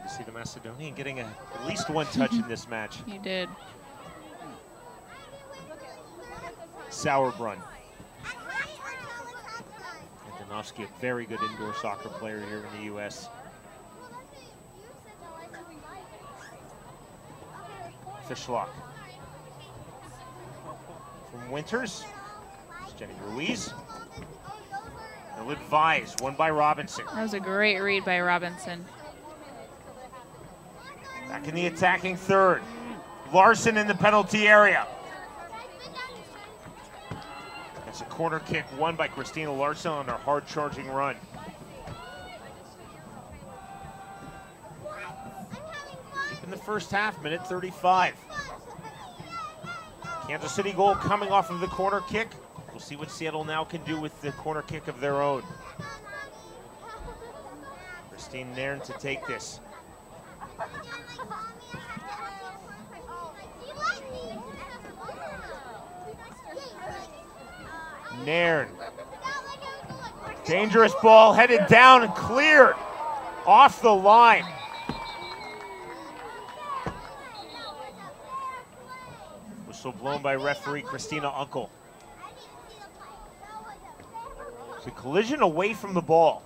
You see the Macedonian getting at least one touch in this match. You did. Sauerbrunn. Andonovski, a very good indoor soccer player here in the U.S. Fishlock. From Winters, it's Jenny Ruiz. They'll advise, won by Robinson. That was a great read by Robinson. Back in the attacking third. Larson in the penalty area. That's a corner kick won by Christina Larson on her hard charging run. Deep in the first half, minute 35. Kansas City goal coming off of the corner kick. We'll see what Seattle now can do with the corner kick of their own. Christine Nairn to take this. Nairn. Dangerous ball headed down and cleared off the line. Whistle blown by referee Christina Uncle. It's a collision away from the ball.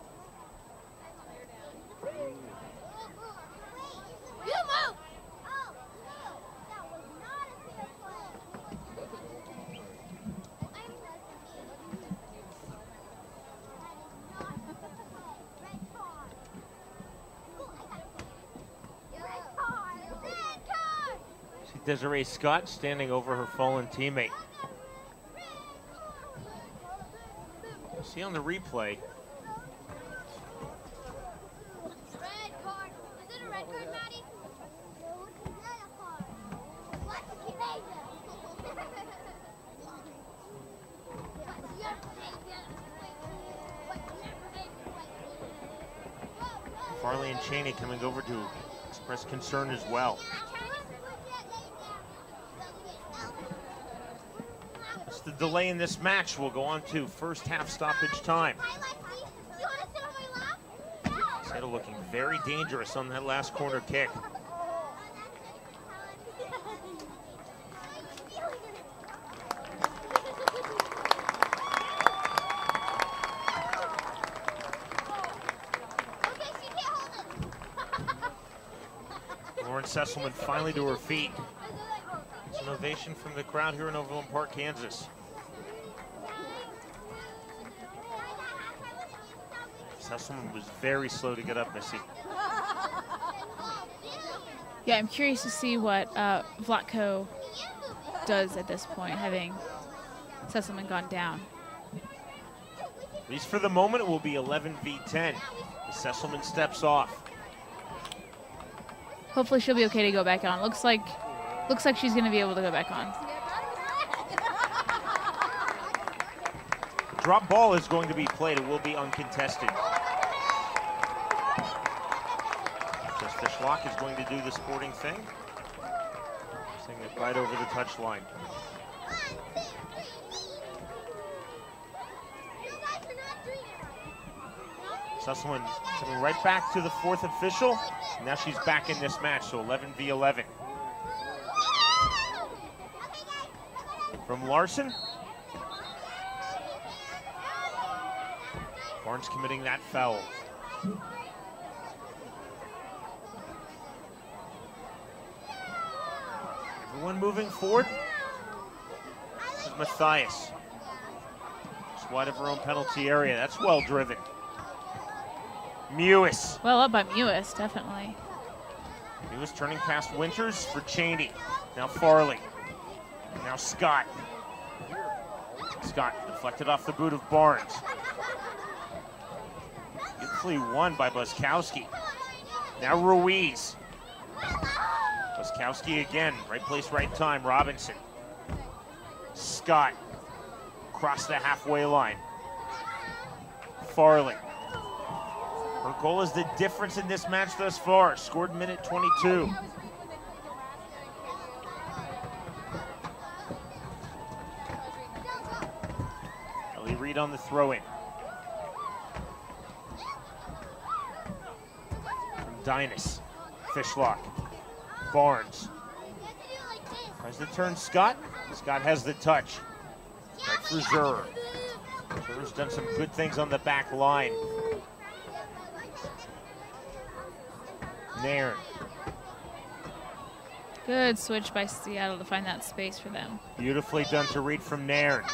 Desiree Scott standing over her fallen teammate. See on the replay. Red card. Is it a red card, Maddie? No, it's a yellow card. What's Farley and Cheney coming over to express concern as well. That's the delay in this match. We'll go on to first half stoppage time. Seattle looking very dangerous on that last corner kick. Lauren Sesselman finally to her feet. It's an ovation from the crowd here in Overland Park, Kansas. Sesselman was very slow to get up, Missy. Yeah, I'm curious to see what Vlatko does at this point, having Sesselman gone down. At least for the moment, it will be 11 v 10. Sesselman steps off. Hopefully she'll be okay to go back on. Looks like she's going to be able to go back on. Drop ball is going to be played. It will be uncontested. Just Fishlock is going to do the sporting thing. Sending it right over the touchline. Sesselman coming right back to the fourth official. Now she's back in this match, so 11 v 11. From Larson. Barnes committing that foul. Everyone moving forward. This is Matthias. Just wide of her own penalty area. That's well driven. Mewis. Well up by Mewis, definitely. Mewis turning past Winters for Cheney. Now Farley. Now Scott. Scott deflected off the boot of Barnes. Beautifully won by Buskowski. Now Ruiz. Buskowski again. Right place, right time. Robinson. Scott. Across the halfway line. Farley. Her goal is the difference in this match thus far. Scored minute 22. Ellie Reed on the throw-in. From Dynas. Fishlock. Barnes. Tries to turn Scott. Scott has the touch. Right for Zur. Zur's done some good things on the back line. Nairn. Good switch by Seattle to find that space for them. Beautifully done to Reed from Nairn.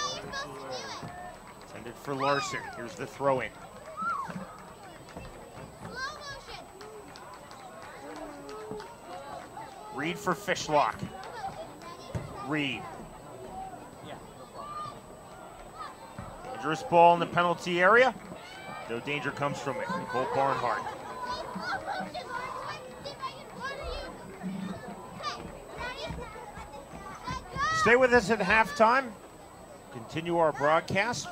Intended for Larson. Here's the throw-in. Reed for Fishlock. Reed. Dangerous ball in the penalty area. No danger comes from it. Nicole Barnhart. Stay with us at halftime. Continue our broadcast.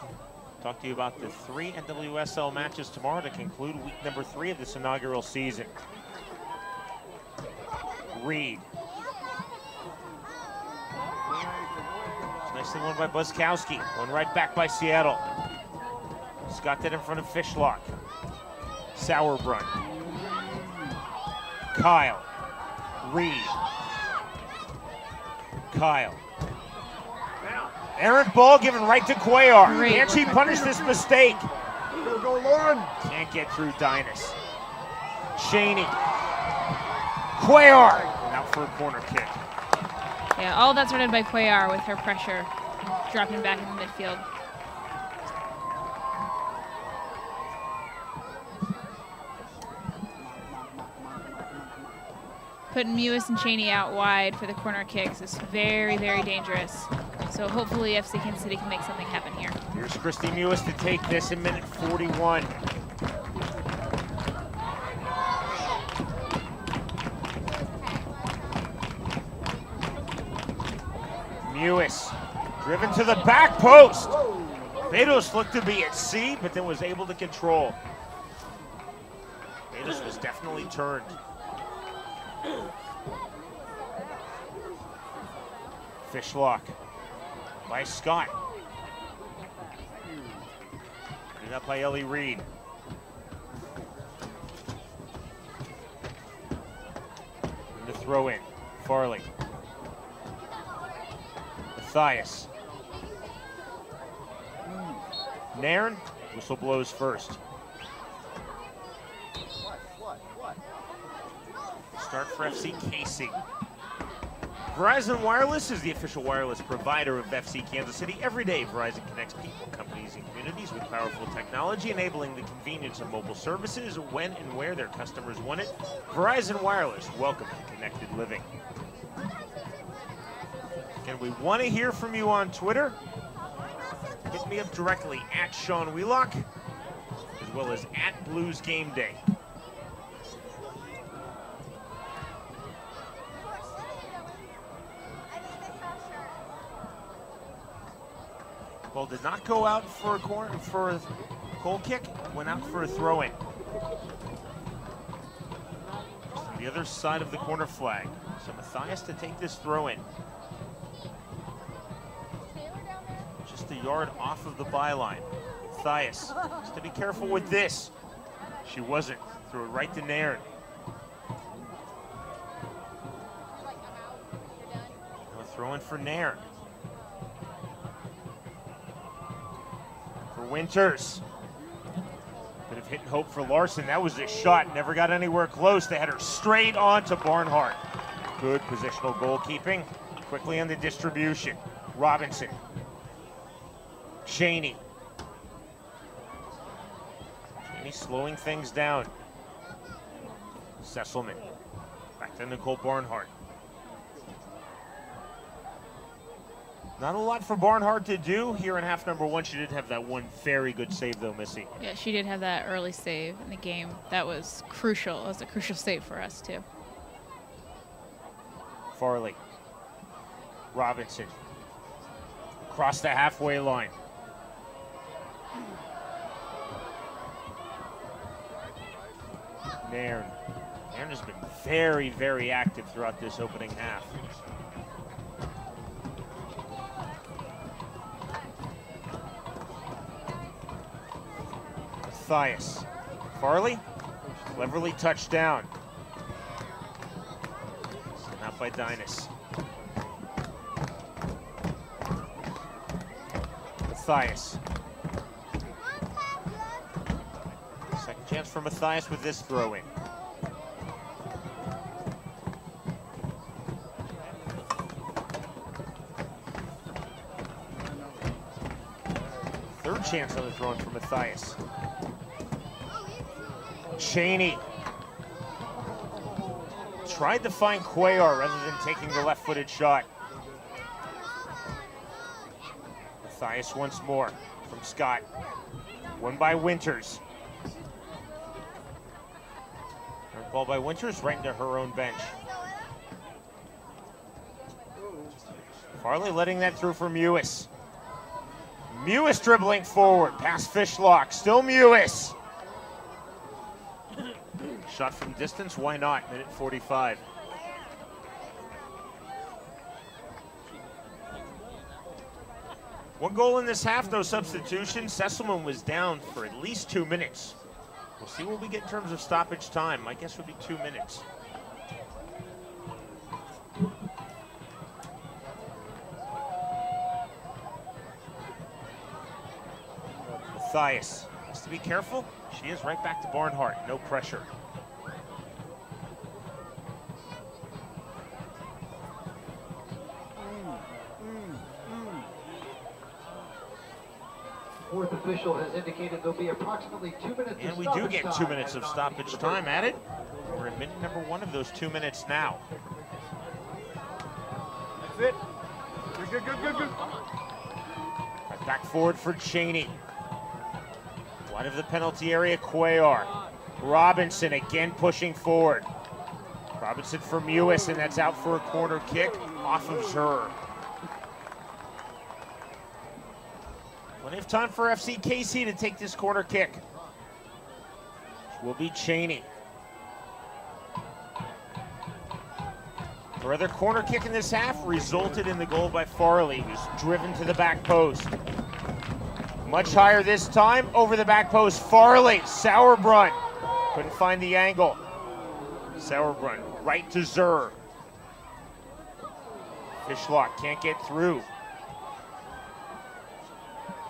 Talk to you about the 3 NWSL matches tomorrow to conclude week number 3 of this inaugural season. Reed. Nicely won by Buskowski. Going right back by Seattle. Scott did in front of Fishlock. Sauerbrunn. Kyle. Reed. Kyle. Errant ball given right to Cuellar. Great. Can she punish this mistake? Go, Lauren. Can't get through Dynas. Cheney. Cuellar. And out for a corner kick. Yeah, all that started by Cuellar with her pressure, dropping back in the midfield. Putting Mewis and Cheney out wide for the corner kicks is very, very dangerous. So hopefully FC Kansas City can make something happen here. Here's Christy Mewis to take this in minute 41. Mewis, driven to the back post. Bedos looked to be at sea, but then was able to control. Bedos was definitely turned. Fishlock by Scott. Put up by Ellie Reed. And the throw in. Farley. Matthias. Nairn, whistle blows first. Start for FC Casey. Verizon Wireless is the official wireless provider of FC Kansas City. Every day, Verizon connects people, companies, and communities with powerful technology, enabling the convenience of mobile services when and where their customers want it. Verizon Wireless, welcome to Connected Living. Again, we want to hear from you on Twitter. Hit me up directly at Sean Wheelock, as well as at Blues Game Day. Ball did not go out for a goal kick, went out for a throw-in. On the other side of the corner flag. So Matthias to take this throw-in. Just a yard off of the byline. Matthias, just to be careful with this. She wasn't. Threw it right to Nairn. No throw-in for Nairn. Winters. Bit of hit and hope for Larson. That was a shot. Never got anywhere close. They had her straight on to Barnhart. Good positional goalkeeping. Quickly on the distribution. Robinson. Cheney. Cheney slowing things down. Sesselman. Back to Nicole Barnhart. Not a lot for Barnhart to do here in half number 1. She did have that one very good save, though, Missy. Yeah, she did have that early save in the game. That was crucial. It was a crucial save for us, too. Farley. Robinson. Across the halfway line. Nairn. Nairn has been very, very active throughout this opening half. Matthias. Farley, cleverly touched down. Sent out by Dynas. Matthias. Second chance for Matthias with this throw-in. Third chance on the throwing for Matthias. Cheney tried to find Cuellar rather than taking the left-footed shot. Matthias once more from Scott. Won by Winters. Ball by Winters right into her own bench. Farley letting that through for Mewis. Mewis dribbling forward, past Fishlock, still Mewis. Shot from distance, why not? Minute 45. One goal in this half, no substitution. Sesselman was down for at least 2 minutes. We'll see what we get in terms of stoppage time. My guess would be 2 minutes. Matthias has to be careful. She is right back to Barnhart. No pressure. Fourth official has indicated there'll be approximately 2 minutes And of we stoppage do get 2 time minutes of added on stoppage to the time first. added. We're in minute number 1 of those 2 minutes now. That's it. Good. Right back forward for Cheney. Wide of the penalty area, Cuellar. Robinson again pushing forward. Robinson for Mewis, and that's out for a corner kick off of Zur. Plenty of time for FC KC to take this corner kick. Which will be Cheney. Her other corner kick in this half resulted in the goal by Farley, who's driven to the back post. Much higher this time, over the back post, Farley, Sauerbrunn. Couldn't find the angle. Sauerbrunn, right to Zur. Fishlock can't get through.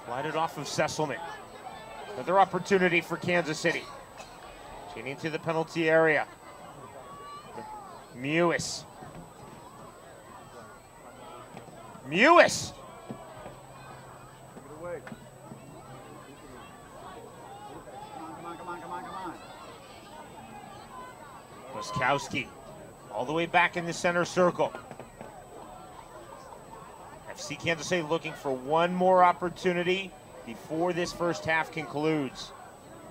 Slided off of Sesselman. Another opportunity for Kansas City. Getting into the penalty area. Mewis. Mewis! Take it away. Come on. Moskowski all the way back in the center circle. FC Kansas City looking for one more opportunity before this first half concludes.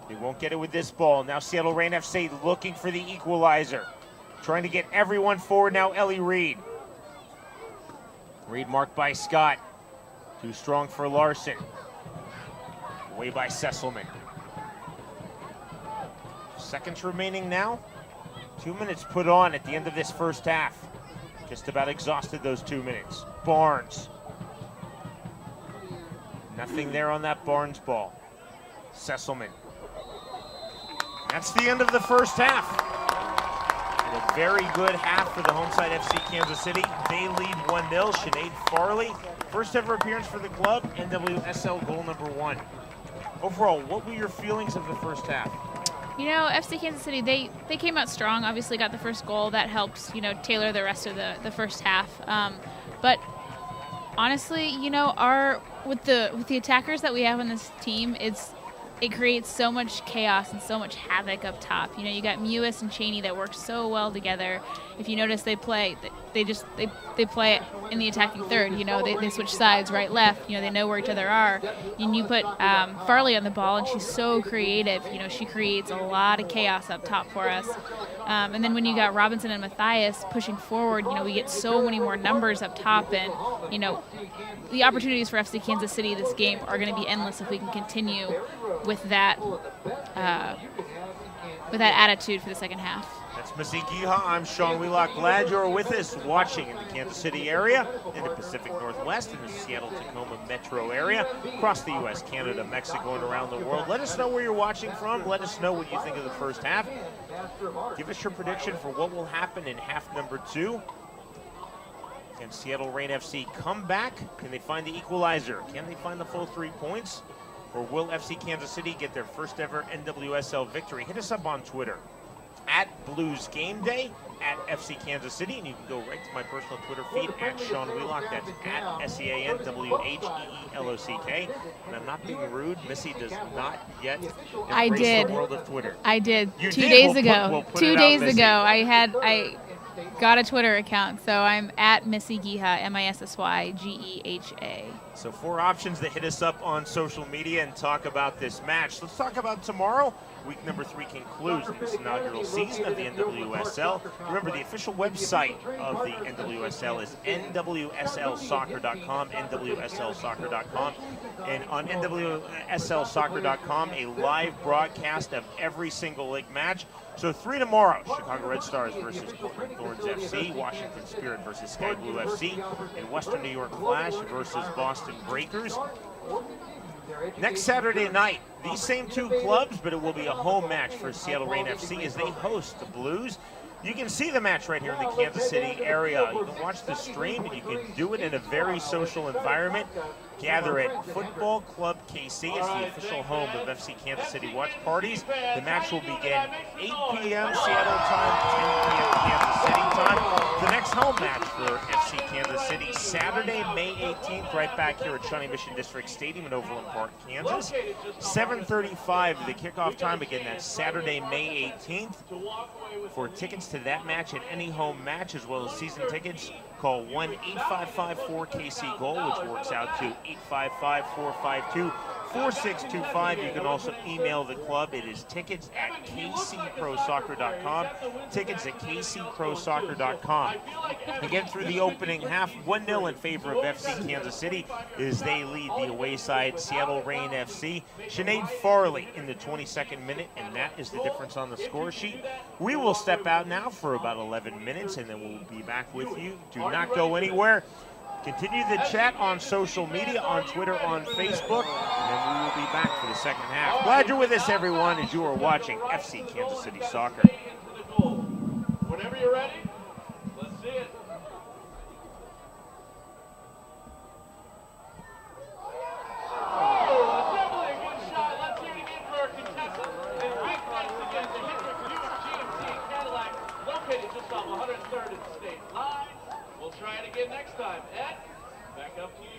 They won't get it with this ball. Now Seattle Reign FC looking for the equalizer. Trying to get everyone forward now, Ellie Reed. Reed marked by Scott. Too strong for Larson. Away by Sesselman. Seconds remaining now. 2 minutes put on at the end of this first half. Just about exhausted those 2 minutes. Barnes. Nothing there on that Barnes ball. Sesselman. That's the end of the first half. And a very good half for the homeside FC Kansas City. They lead 1-0. Sinead Farley, first ever appearance for the club. NWSL goal number 1. Overall, what were your feelings of the first half? You know, FC Kansas City, they came out strong. Obviously got the first goal. That helps, you know, tailor the rest of the first half. But honestly, you know, with the attackers that we have on this team, it creates so much chaos and so much havoc up top. You know, you got Mewis and Cheney that work so well together. If you notice, they play in the attacking third. You know, they switch sides, right, left. You know, they know where each other are. And you put Farley on the ball, and she's so creative. You know, she creates a lot of chaos up top for us. And then when you got Robinson and Matthias pushing forward, you know, we get so many more numbers up top, and you know, the opportunities for FC Kansas City this game are going to be endless if we can continue with that attitude for the second half. That's Missy Giha. I'm Sean Wheelock. Glad you're with us watching in the Kansas City area, in the Pacific Northwest, in the Seattle-Tacoma metro area, across the U.S., Canada, Mexico, and around the world. Let us know where you're watching from. Let us know what you think of the first half. Give us your prediction for what will happen in half number 2. Can Seattle Reign FC come back? Can they find the equalizer? Can they find the full 3 points? Or will FC Kansas City get their first ever NWSL victory? Hit us up on Twitter, at Blues Game Day, at FC Kansas City, and you can go right to my personal Twitter feed at Sean Wheelock. That's at SeanWheelock. And I'm not being rude. Missy does not yet embrace the world of Twitter. I did. You 2 did? days We'll ago. put 2 it out, days Missy. ago, I got a Twitter account, so I'm at Missy Geha, MissYGEHA. So 4 options to hit us up on social media and talk about this match. Let's talk about tomorrow. Week number 3 concludes this inaugural season of the NWSL. Remember, the official website of the NWSL is NWSLsoccer.com, NWSLsoccer.com. And on NWSLsoccer.com, a live broadcast of every single league match. So 3 tomorrow, Chicago Red Stars versus Portland Thorns FC, Washington Spirit versus Sky Blue FC, and Western New York Flash versus Boston Breakers. Next Saturday night, these same 2 clubs, but it will be a home match for Seattle Reign FC as they host the Blues. You can see the match right here in the Kansas City area. You can watch the stream, and you can do it in a very social environment. Gather at Football Club KC. It's the official home of FC Kansas City watch parties. The match will begin 8 p.m. Seattle time, 10 p.m. Kansas City time. The next home match for FC Kansas City, Saturday, May 18th, right back here at Shawnee Mission District Stadium in Overland Park, Kansas. 7:35 the kickoff time. Again, that's Saturday, May 18th. For tickets to that match and any home match, as well as season tickets, call 1-855-4KC-GOAL, which works out to 855-452-4625. You can also email the club. It is tickets at kcprosoccer.com. Tickets at kcprosoccer.com. Again, through the opening half, 1-0 in favor of FC Kansas City as they lead the away side, Seattle Reign FC. Sinead Farley in the 22nd minute, and that is the difference on the score sheet. We will step out now for about 11 minutes, and then we'll be back with you. Do not go anywhere. Continue the chat on social media, on Twitter, on Facebook, and then we will be back for the second half. Glad you're with us, everyone, as you are watching FC Kansas City Soccer. Whenever you're ready, let's see it. Oh, definitely a good shot. Let's hear it again for our contestants. And big thanks again to Hendrick Buick GMC and Cadillac, located just off 103rd and State Line. We'll try it again next time. Ed, back up to you.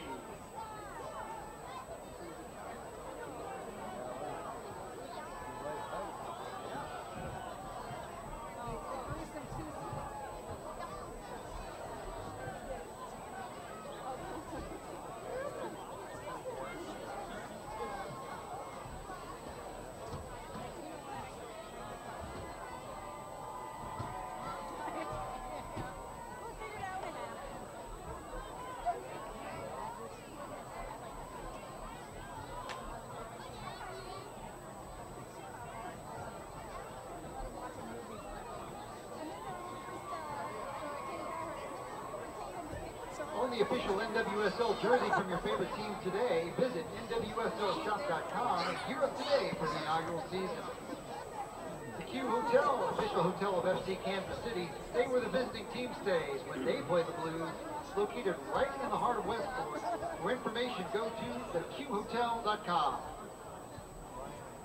Own the official NWSL jersey from your favorite team today. Visit NWSLshop.com and gear up today for the inaugural season. The Q Hotel, official hotel of FC Kansas City. Stay where the visiting team stays when they play the Blues. Located right in the heart of Westport. For information, go to theqhotel.com.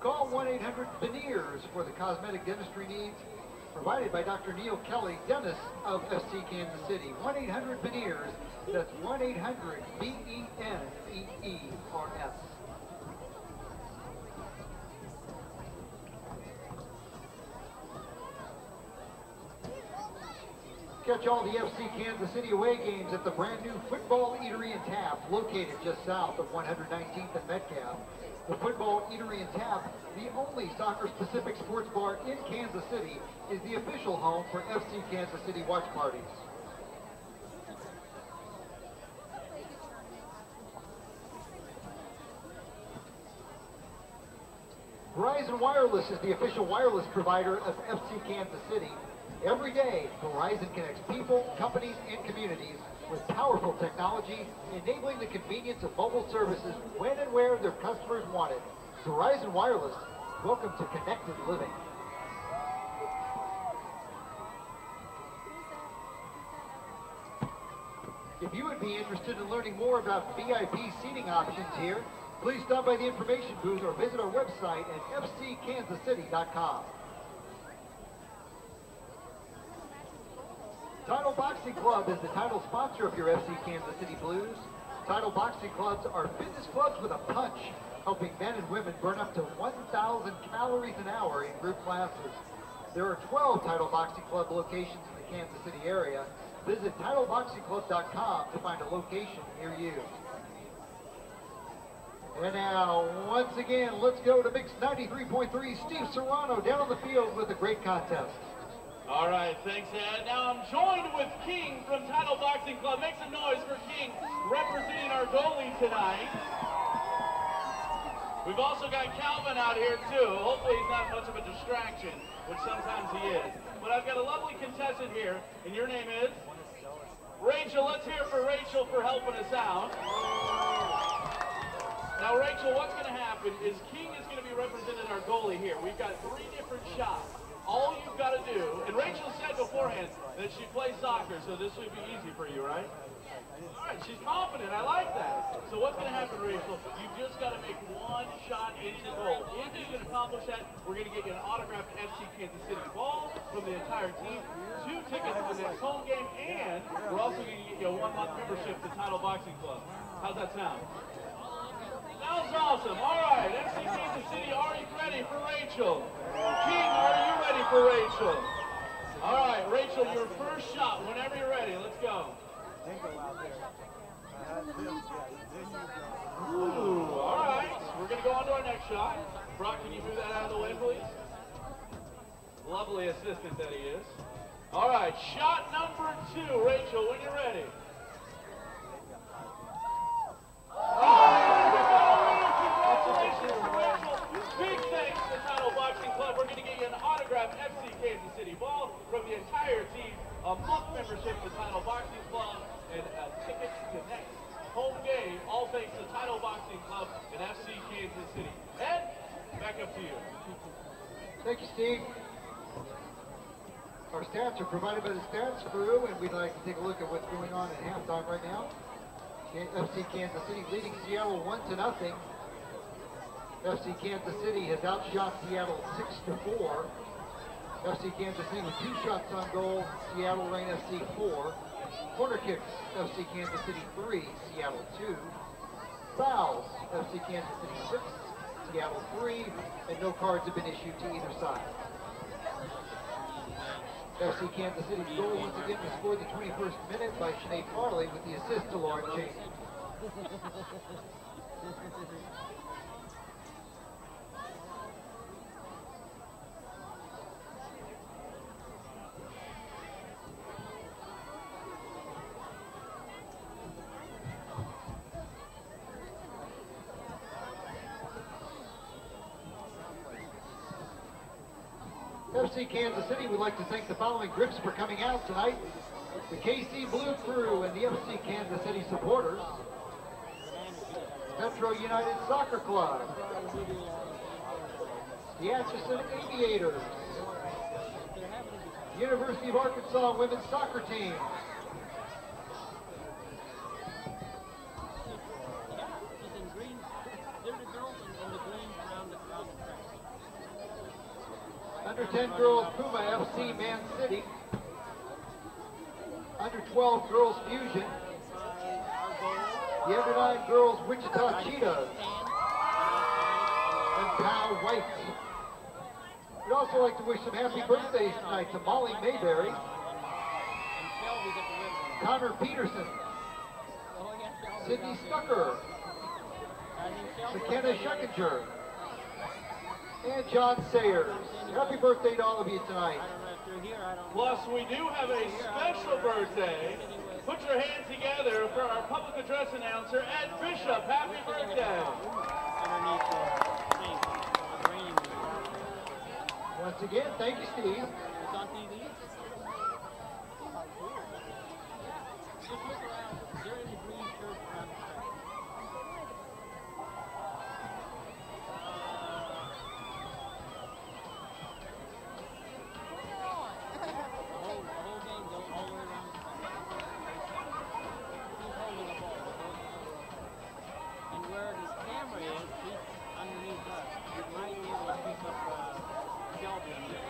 Call 1-800-VENEERS for the cosmetic dentistry needs. Provided by Dr. Neil Kelly, dentist of FC Kansas City. 1-800-VENEERS. That's 1-800-VENEERS. Catch all the FC Kansas City away games at the brand new Football Eatery and Tap, located just south of 119th and Metcalf. The Football Eatery and Tap, the only soccer-specific sports bar in Kansas City, is the official home for FC Kansas City watch parties. Verizon Wireless is the official wireless provider of FC Kansas City. Every day, Verizon connects people, companies, and communities with powerful technology, enabling the convenience of mobile services when and where their customers want it. Verizon Wireless, welcome to Connected Living. If you would be interested in learning more about VIP seating options here, please stop by the information booth or visit our website at fckansascity.com. Title Boxing Club is the title sponsor of your FC Kansas City Blues. Title Boxing Clubs are fitness clubs with a punch, helping men and women burn up to 1,000 calories an hour in group classes. There are 12 Title Boxing Club locations in the Kansas City area. Visit TitleBoxingClub.com to find a location near you. And now, once again, let's go to Mix 93.3. Steve Serrano down on the field with a great contest. All right, thanks, Ed. Now I'm joined with King from Title Boxing Club. Make some noise for King representing our goalie tonight. We've also got Calvin out here, too. Hopefully he's not much of a distraction, which sometimes he is. But I've got a lovely contestant here, and your name is? Rachel. Let's hear it for Rachel for helping us out. Now, Rachel, what's going to happen is King is going to be representing our goalie here. We've got 3 different shots. All you've got to do, and Rachel said beforehand that she plays soccer, so this would be easy for you, right? All right, she's confident. I like that. So what's going to happen, Rachel? You've just got to make 1 shot into the goal. If you can accomplish that, we're going to get you an autographed FC Kansas City ball from the entire team, 2 tickets to the next home game, and we're also going to get you a 1-month membership to Title Boxing Club. How's that sound? Sounds awesome. All right, FC Kansas City, are you ready for Rachel? King, are you ready for Rachel? All right, Rachel, your first shot, whenever you're ready. Let's go. Ooh, all right. We're going to go on to our next shot. Brock, can you move that out of the way, please? Lovely assistant that he is. All right, shot number 2. Rachel, when you're ready. Big thanks to Title Boxing Club. We're going to get you an autographed FC Kansas City ball from the entire team, a month membership to Title Boxing Club, and a ticket to next home game, all thanks to Title Boxing Club and FC Kansas City. Ed, back up to you. Thank you, Steve. Our stats are provided by the stats crew, and we'd like to take a look at what's going on at halftime right now. FC Kansas City leading Seattle 1-0. FC Kansas City has outshot Seattle 6-4. FC Kansas City with 2 shots on goal, Seattle Reign FC 4. Corner kicks, FC Kansas City 3, Seattle 2. Fouls, FC Kansas City 6, Seattle 3, and no cards have been issued to either side. FC Kansas City's goal once again was scored the 21st minute by Sinead Farley with the assist to Lauren Cheney. FC Kansas City would like to thank the following groups for coming out tonight. The KC Blue Crew and the FC Kansas City supporters. Metro United Soccer Club. The Atchison Aviators. University of Arkansas Women's Soccer Team. Under 10 girls Puma FC Man City. Under 12 girls Fusion. The under 9 girls Wichita Cheetahs. And Pow White. We'd also like to wish some happy birthdays tonight to Molly Mayberry, Connor Peterson, Sydney Stucker, McKenna Schuckinger, and John Sayers. Happy birthday to all of you tonight. Plus, we do have a special birthday. Put your hands together for our public address announcer, Ed Bishop. Happy birthday. Once again, thank you, Steve. It's on TV. Just look around. They're in the green shirt around the track. The whole game goes all the way around the track. He's holding the ball. And where his camera is, he's underneath us. He might be able to pick up Shelby on this.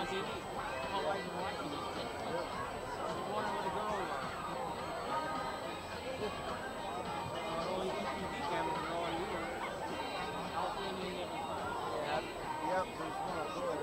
TV. All right, you're watching it. You're wondering where the girls are. Only two TV cameras are on you. I'll see you every time. Yeah. Yep, there's one up there.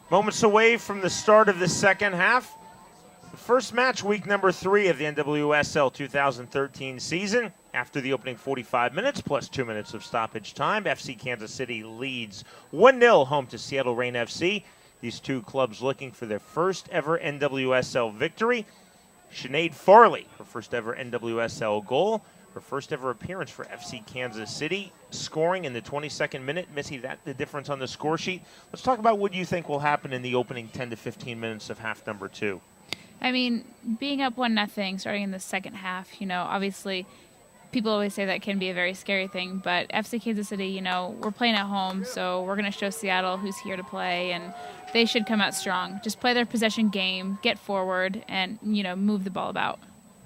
Moments away from the start of the second half. The first match, week number 3 of the NWSL 2013 season. After the opening 45 minutes, plus 2 minutes of stoppage time, FC Kansas City leads 1-0 home to Seattle Reign FC. These two clubs looking for their first ever NWSL victory. Sinead Farley, her first ever NWSL goal. Her first ever appearance for FC Kansas City, scoring in the 22nd minute. Missy, that's the difference on the score sheet. Let's talk about what you think will happen in the opening 10 to 15 minutes of half number 2. I mean, being up 1-0 starting in the second half, obviously people always say that can be a very scary thing, but FC Kansas City, we're playing at home, so we're going to show Seattle who's here to play, and they should come out strong. Just play their possession game, get forward, and, move the ball about.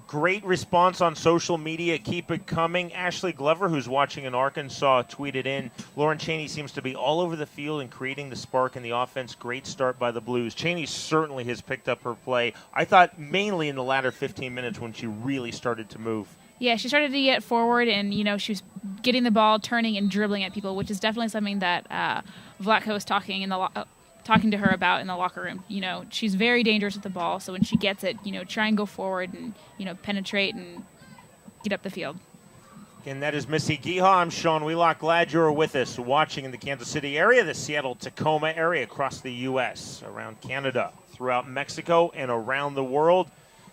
Great response on social media. Keep it coming. Ashley Glover, who's watching in Arkansas, tweeted in, Lauren Cheney seems to be all over the field and creating the spark in the offense. Great start by the Blues. Cheney certainly has picked up her play. I thought mainly in the latter 15 minutes when she really started to move. Yeah, she started to get forward, and, she was getting the ball, turning and dribbling at people, which is definitely something that Vlatko was talking to her about in the locker room. She's very dangerous with the ball, so when she gets it, try and go forward and, penetrate and get up the field. And that is Missy Giha. I'm Sean Wheelock. Glad you're with us, watching in the Kansas City area, the Seattle-Tacoma area, across the U.S., around Canada, throughout Mexico, and around the world,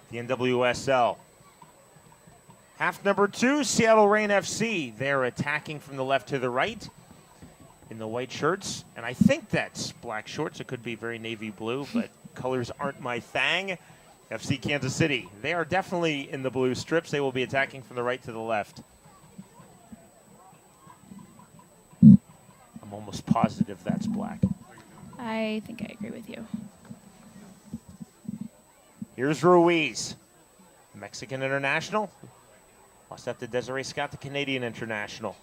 the NWSL. Half number 2, Seattle Reign FC. They're attacking from the left to the right in the white shirts, and I think that's black shorts. It could be very navy blue, but colors aren't my thing. FC Kansas City, they are definitely in the blue strips. They will be attacking from the right to the left. I'm almost positive that's black. I think I agree with you. Here's Ruiz, Mexican international. Lost out to Desiree Scott, the Canadian international.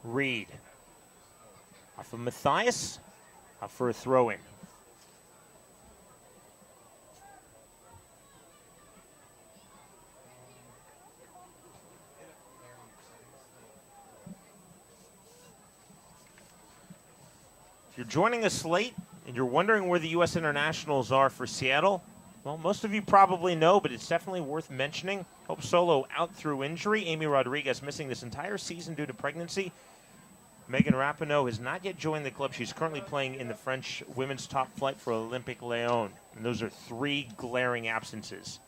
Reed. Off of Matthias. Up for a throw-in. If you're joining us late and you're wondering where the U.S. internationals are for Seattle, well, most of you probably know, but it's definitely worth mentioning. Hope Solo out through injury. Amy Rodriguez missing this entire season due to pregnancy. Megan Rapinoe has not yet joined the club. She's currently playing in the French women's top flight for Olympique Lyon. And those are 3 glaring absences.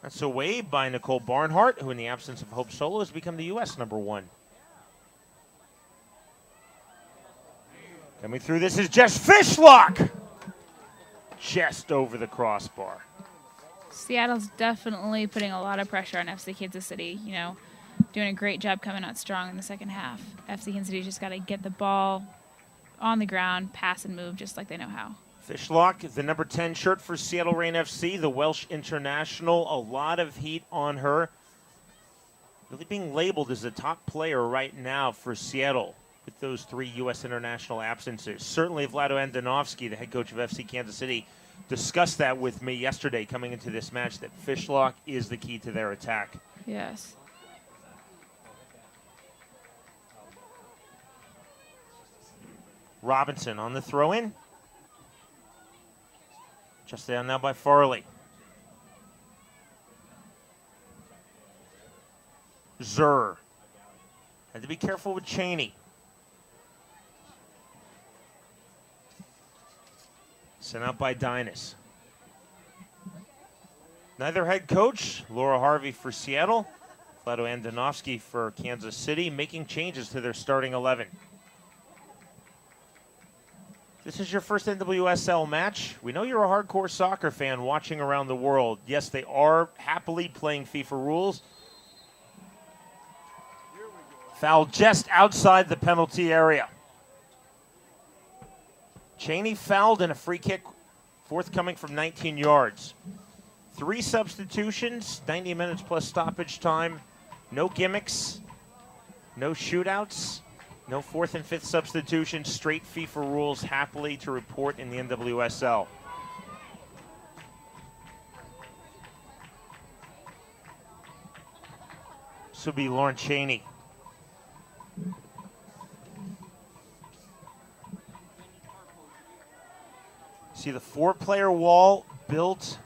That's a wave by Nicole Barnhart, who in the absence of Hope Solo has become the U.S. #1. Coming through, this is Jess Fishlock. Just over the crossbar. Seattle's definitely putting a lot of pressure on FC Kansas City, you know, doing a great job coming out strong in the second half. FC Kansas City just got to get the ball on the ground, pass and move just like they know how. Fishlock, the number 10 shirt for Seattle Reign FC, the Welsh international. A lot of heat on her. Really being labeled as the top player right now for Seattle with those 3 U.S. international absences. Certainly Vlado Andonovski, the head coach of FC Kansas City, discussed that with me yesterday coming into this match, that Fishlock is the key to their attack. Yes. Robinson on the throw-in. Just down now by Farley. Zur. Had to be careful with Cheney. Sent out by Dynas. Neither head coach, Laura Harvey for Seattle, Vlado Andonovski for Kansas City, making changes to their starting 11. This is your first NWSL match. We know you're a hardcore soccer fan watching around the world. Yes, they are happily playing FIFA rules. Foul just outside the penalty area. Cheney fouled in a free kick forthcoming from 19 yards. 3 substitutions, 90 minutes plus stoppage time. No gimmicks, no shootouts, no 4th and 5th substitutions. Straight FIFA rules happily to report in the NWSL. This will be Lauren Cheney. See the 4-player wall built.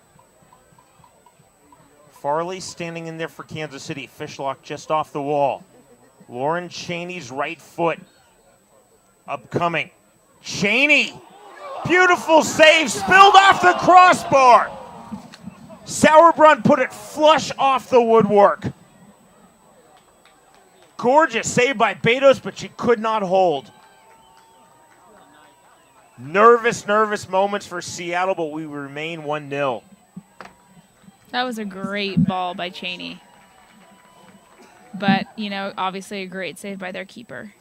Farley standing in there for Kansas City. Fishlock just off the wall. Lauren Cheney's right foot. Upcoming. Cheney! Beautiful save, spilled off the crossbar. Sauerbrunn put it flush off the woodwork. Gorgeous save by Betos, but she could not hold. Nervous moments for Seattle, but we remain 1-0. That was a great ball by Cheney. But, you know, obviously a great save by their keeper.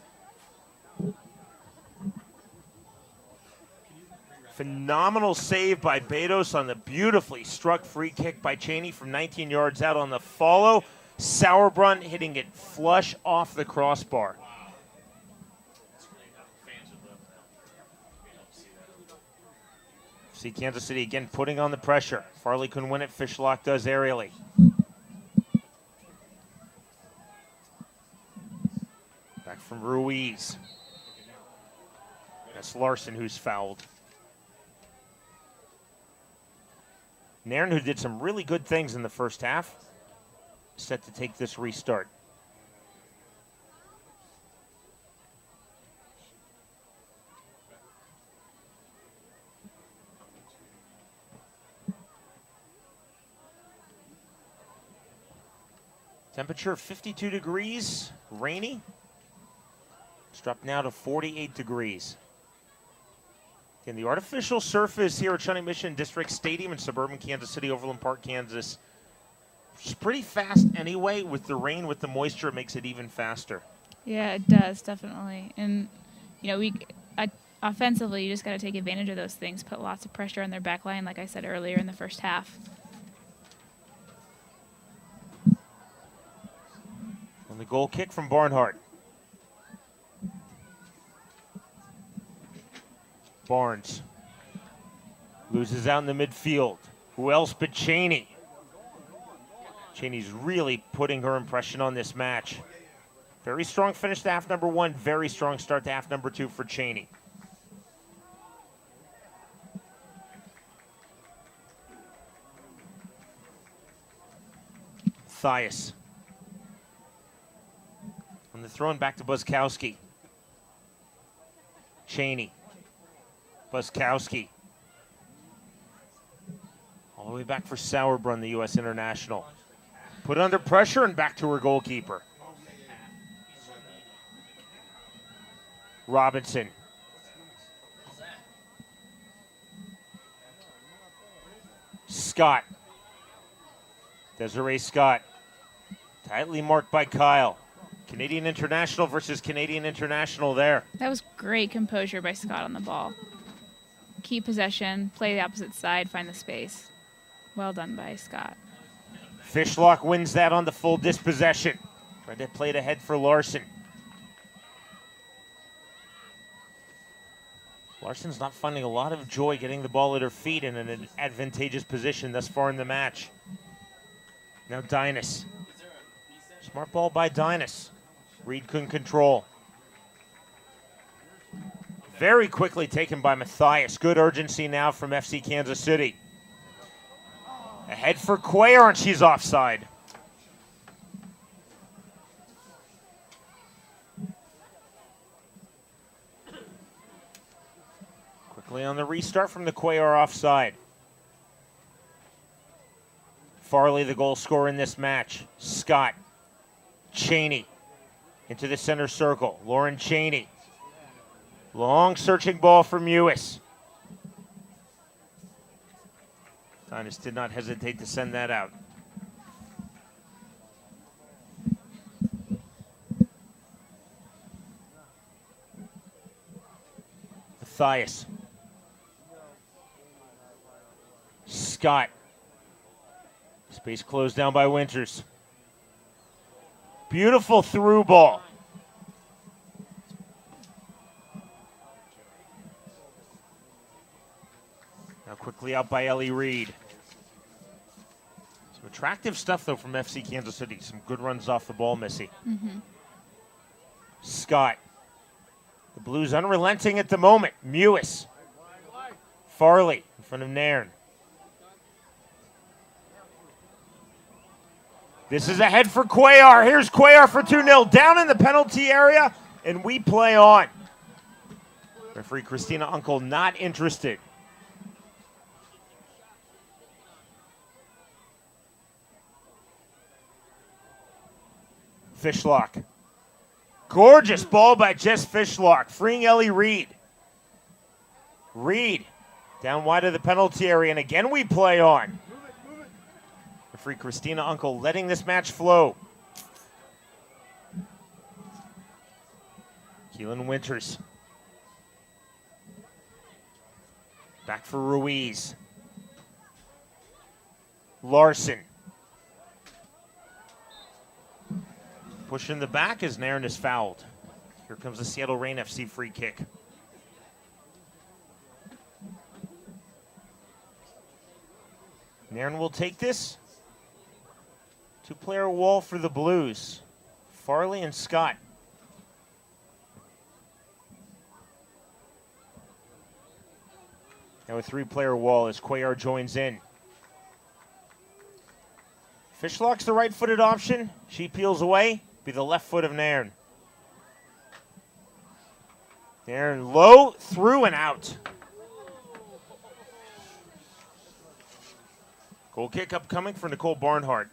Phenomenal save by Betos on the beautifully struck free kick by Cheney from 19 yards out on the follow. Sauerbrunn hitting it flush off the crossbar. See Kansas City again putting on the pressure. Farley couldn't win it. Fishlock does aerially. Back from Ruiz. That's Larson who's fouled. Nairn, who did some really good things in the first half, set to take this restart. Temperature 52 degrees, rainy. It's dropped now to 48 degrees. Again, the artificial surface here at Shawnee Mission District Stadium in suburban Kansas City, Overland Park, Kansas. It's pretty fast anyway. With the rain, with the moisture, it makes it even faster. Yeah, it does, definitely. And, you know, offensively, you just got to take advantage of those things, put lots of pressure on their back line, like I said earlier in the first half. On the goal kick from Barnhart. Barnes loses out in the midfield. Who else but Cheney? Cheney's really putting her impression on this match. Very strong finish to half number 1. Very strong start to half number 2 for Cheney. Thias. On the throw back to Buskowski. Cheney. Buskowski. All the way back for Sauerbrunn, the U.S. international. Put under pressure and back to her goalkeeper. Robinson. Scott. Desiree Scott. Tightly marked by Kyle. Canadian international versus Canadian international there. That was great composure by Scott on the ball. Keep possession, play the opposite side, find the space. Well done by Scott. Fishlock wins that on the full dispossession. Tried to play it ahead for Larson. Larson's not finding a lot of joy getting the ball at her feet in an advantageous position thus far in the match. Now Dynas. Smart ball by Dynas. Reed couldn't control. Very quickly taken by Matthias. Good urgency now from FC Kansas City. Ahead for Cuellar, and she's offside. Quickly on the restart from the Cuellar offside. Farley, the goal scorer in this match. Scott. Cheney into the center circle. Lauren Cheney. Long searching ball for Mewis. Dynas did not hesitate to send that out. Matthias. Scott. Space closed down by Winters. Beautiful through ball. Now quickly out by Ellie Reed. Some attractive stuff, though, from FC Kansas City. Some good runs off the ball, Missy. Scott. The Blues unrelenting at the moment. Mewis. Farley in front of Nairn. This is ahead for Cuellar. Here's Cuellar for 2-0. Down in the penalty area, and we play on. Referee Christina Unkel not interested. Fishlock. Gorgeous ball by Jess Fishlock, freeing Ellie Reed. Reed down wide of the penalty area, and again we play on. Referee Christina Unkel letting this match flow. Keelan Winters. Back for Ruiz. Larson. Push in the back as Nairn is fouled. Here comes the Seattle Reign FC free kick. Nairn will take this. Two-player wall for the Blues. Farley and Scott. Now a three-player wall as Cuellar joins in. Fishlock's the right-footed option. She peels away. Be the left foot of Nairn. Nairn low, through and out. Goal kick upcoming for Nicole Barnhart.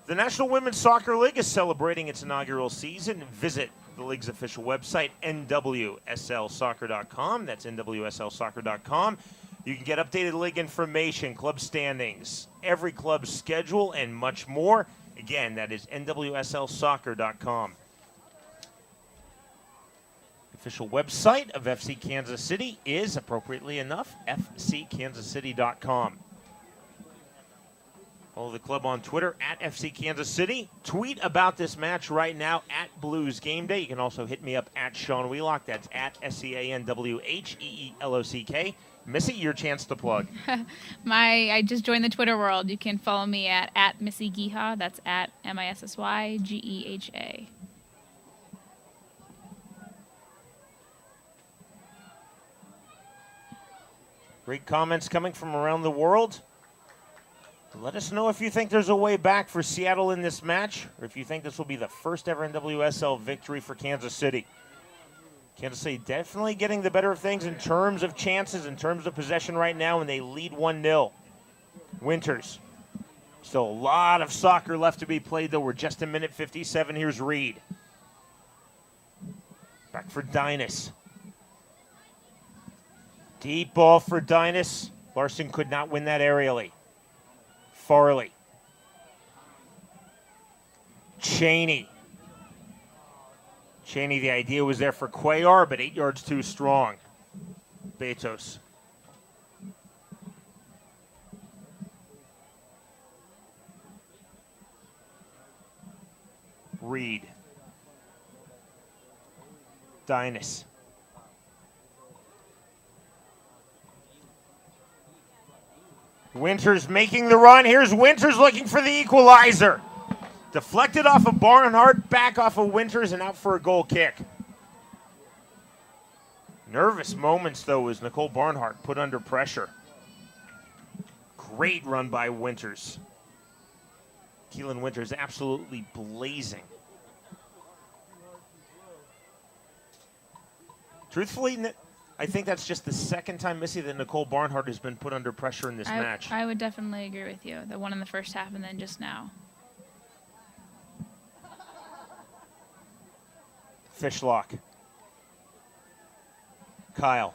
The National Women's Soccer League is celebrating its inaugural season. Visit the league's official website, NWSLsoccer.com. That's NWSLsoccer.com. You can get updated league information, club standings, every club's schedule, and much more. Again, that is NWSLsoccer.com. Official website of FC Kansas City is, appropriately enough, FCKansasCity.com. Follow the club on Twitter at FC Kansas City. Tweet about this match right now at Blues Game Day. You can also hit me up at Sean Wheelock. That's at SCANWHEELOCK. Missy, your chance to plug. I just joined the Twitter world. You can follow me at Missy Geha. That's at MISSYGEHA. Great comments coming from around the world. Let us know if you think there's a way back for Seattle in this match, or if you think this will be the first ever NWSL victory for Kansas City. Kansas City definitely getting the better of things in terms of chances, in terms of possession right now, and they lead 1-0. Winters. Still a lot of soccer left to be played, though. We're just a minute 57. Here's Reed. Back for Dynas. Deep ball for Dynas. Larson could not win that aerially. Farley. Cheney. Cheney, the idea was there for Cuellar, but 8 yards too strong. Betos. Reed. Dynas. Winters making the run. Here's Winters looking for the equalizer. Deflected off of Barnhart, back off of Winters, and out for a goal kick. Nervous moments, though, as Nicole Barnhart put under pressure. Great run by Winters. Keelan Winters absolutely blazing. Truthfully, I think that's just the second time, Missy, that Nicole Barnhart has been put under pressure in this match. I would definitely agree with you. The one in the first half and then just now. Fishlock. Kyle.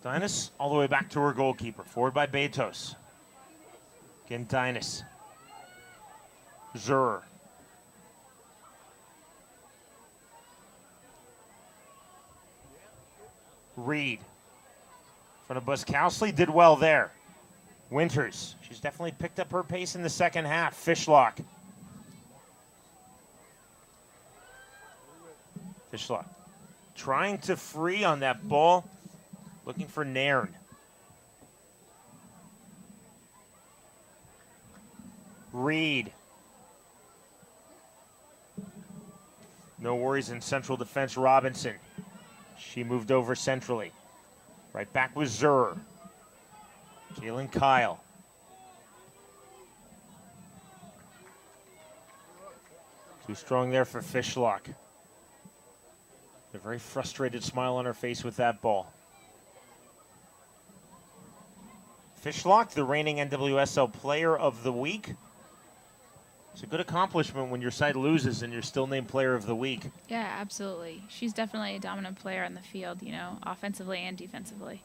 Dynas all the way back to her goalkeeper. Forward by Betos. Again, Dynas. Zur. Reed. In front of Buskowski, did well there. Winters. She's definitely picked up her pace in the second half. Fishlock. Fishlock. Trying to free on that ball. Looking for Nairn. Reed. No worries in central defense, Robinson. She moved over centrally. Right back with Zur. Kaylin Kyle. Too strong there for Fishlock. A very frustrated smile on her face with that ball. Fishlock, the reigning NWSL Player of the Week. It's a good accomplishment when your side loses and you're still named Player of the Week. Yeah, absolutely. She's definitely a dominant player on the field, you know, offensively and defensively.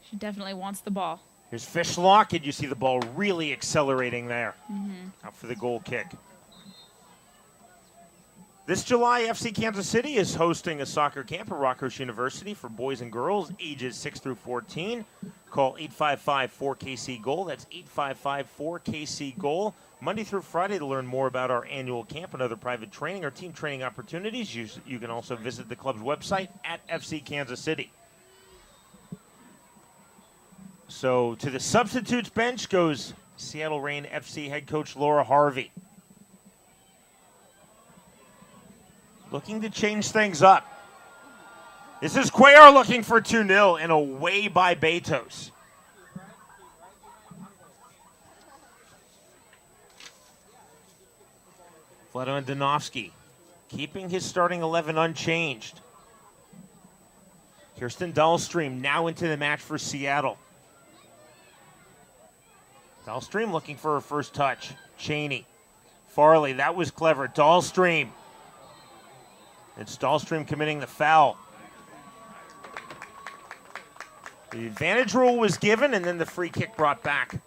She definitely wants the ball. Here's Fishlock, and you see the ball really accelerating there. Out for the goal kick. This July, FC Kansas City is hosting a soccer camp at Rockhurst University for boys and girls ages 6 through 14. Call 855-4KC-GOAL. That's 855-4KC-GOAL. Monday through Friday to learn more about our annual camp and other private training or team training opportunities. You can also visit the club's website at FC Kansas City. So to the substitutes bench goes Seattle Reign FC head coach Laura Harvey. Looking to change things up. This is Cuellar looking for 2-0 and away by Betos. Vlado Andonovski keeping his starting 11 unchanged. Kirsten Dahlstream now into the match for Seattle. Dahlstream looking for her first touch. Cheney. Farley, that was clever. Dahlstream. It's Dahlstream committing the foul. The advantage rule was given, and then the free kick brought back.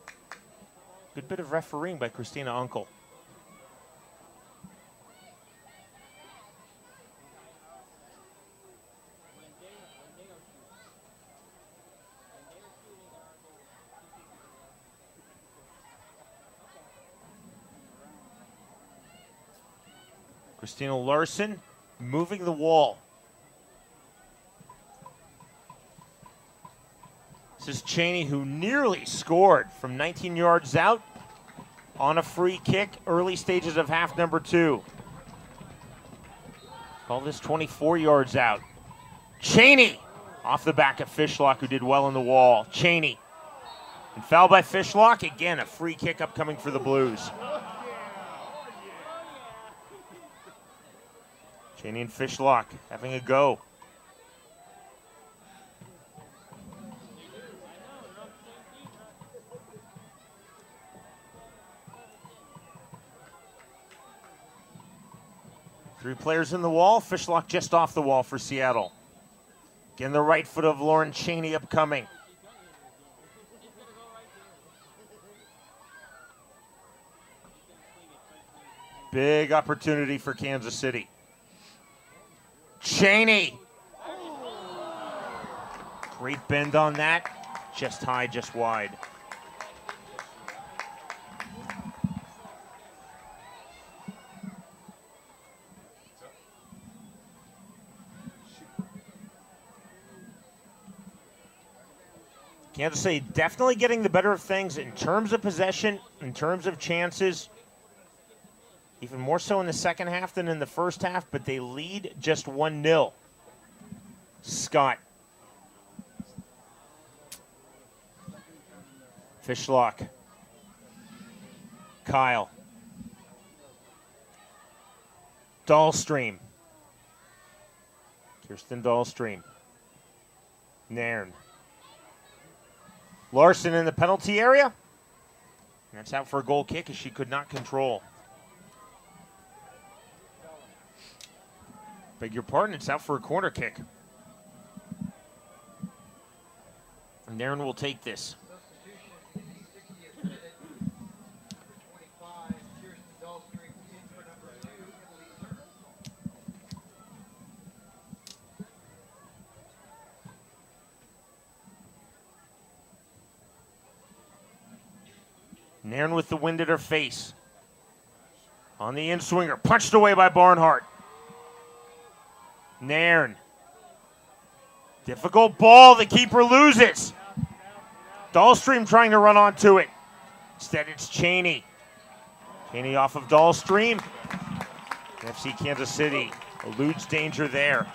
Good bit of refereeing by Christina Unkel. Christina Larson moving the wall. This is Cheney, who nearly scored from 19 yards out on a free kick, early stages of half number 2. Call this 24 yards out. Cheney off the back of Fishlock, who did well on the wall. Cheney. And foul by Fishlock. Again, a free kick upcoming for the Blues. Cheney and Fishlock having a go. 3 players in the wall. Fishlock just off the wall for Seattle. Again, the right foot of Lauren Cheney upcoming. Big opportunity for Kansas City. Cheney. Great bend on that. Just high, just wide. Kansas City definitely getting the better of things in terms of possession, in terms of chances. Even more so in the second half than in the first half, but they lead just 1-0. Scott. Fishlock. Kyle. Dahlstream. Kirsten Dahlstream. Nairn. Larson in the penalty area. That's out for a goal kick as she could not control. Beg your pardon, it's out for a corner kick. And Nairn will take this. Nairn with the wind at her face. On the in-swinger, punched away by Barnhart. Nairn. Difficult ball, the keeper loses. Dahlstream trying to run onto it. Instead it's Cheney. Cheney off of Dahlstream. FC Kansas City eludes danger there.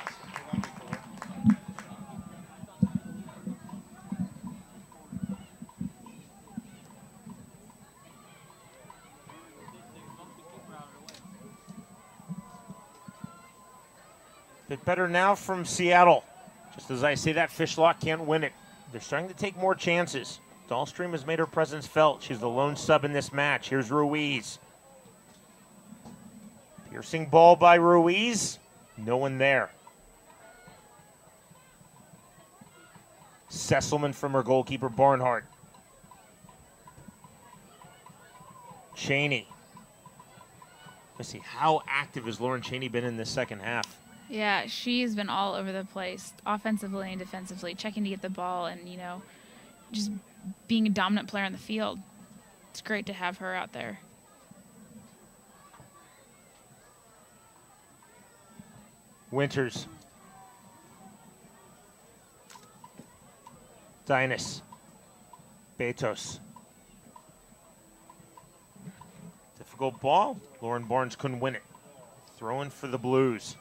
Bit better now from Seattle. Just as I say that, Fishlock can't win it. They're starting to take more chances. Dahlstream has made her presence felt. She's the lone sub in this match. Here's Ruiz. Piercing ball by Ruiz. No one there. Sesselman from her goalkeeper, Barnhart. Cheney. Let's see, how active has Lauren Cheney been in this second half? Yeah, she's been all over the place, offensively and defensively, checking to get the ball and, you know, just being a dominant player on the field. It's great to have her out there. Winters. Dinas. Betos. Difficult ball. Lauren Barnes couldn't win it. Throwing for the Blues.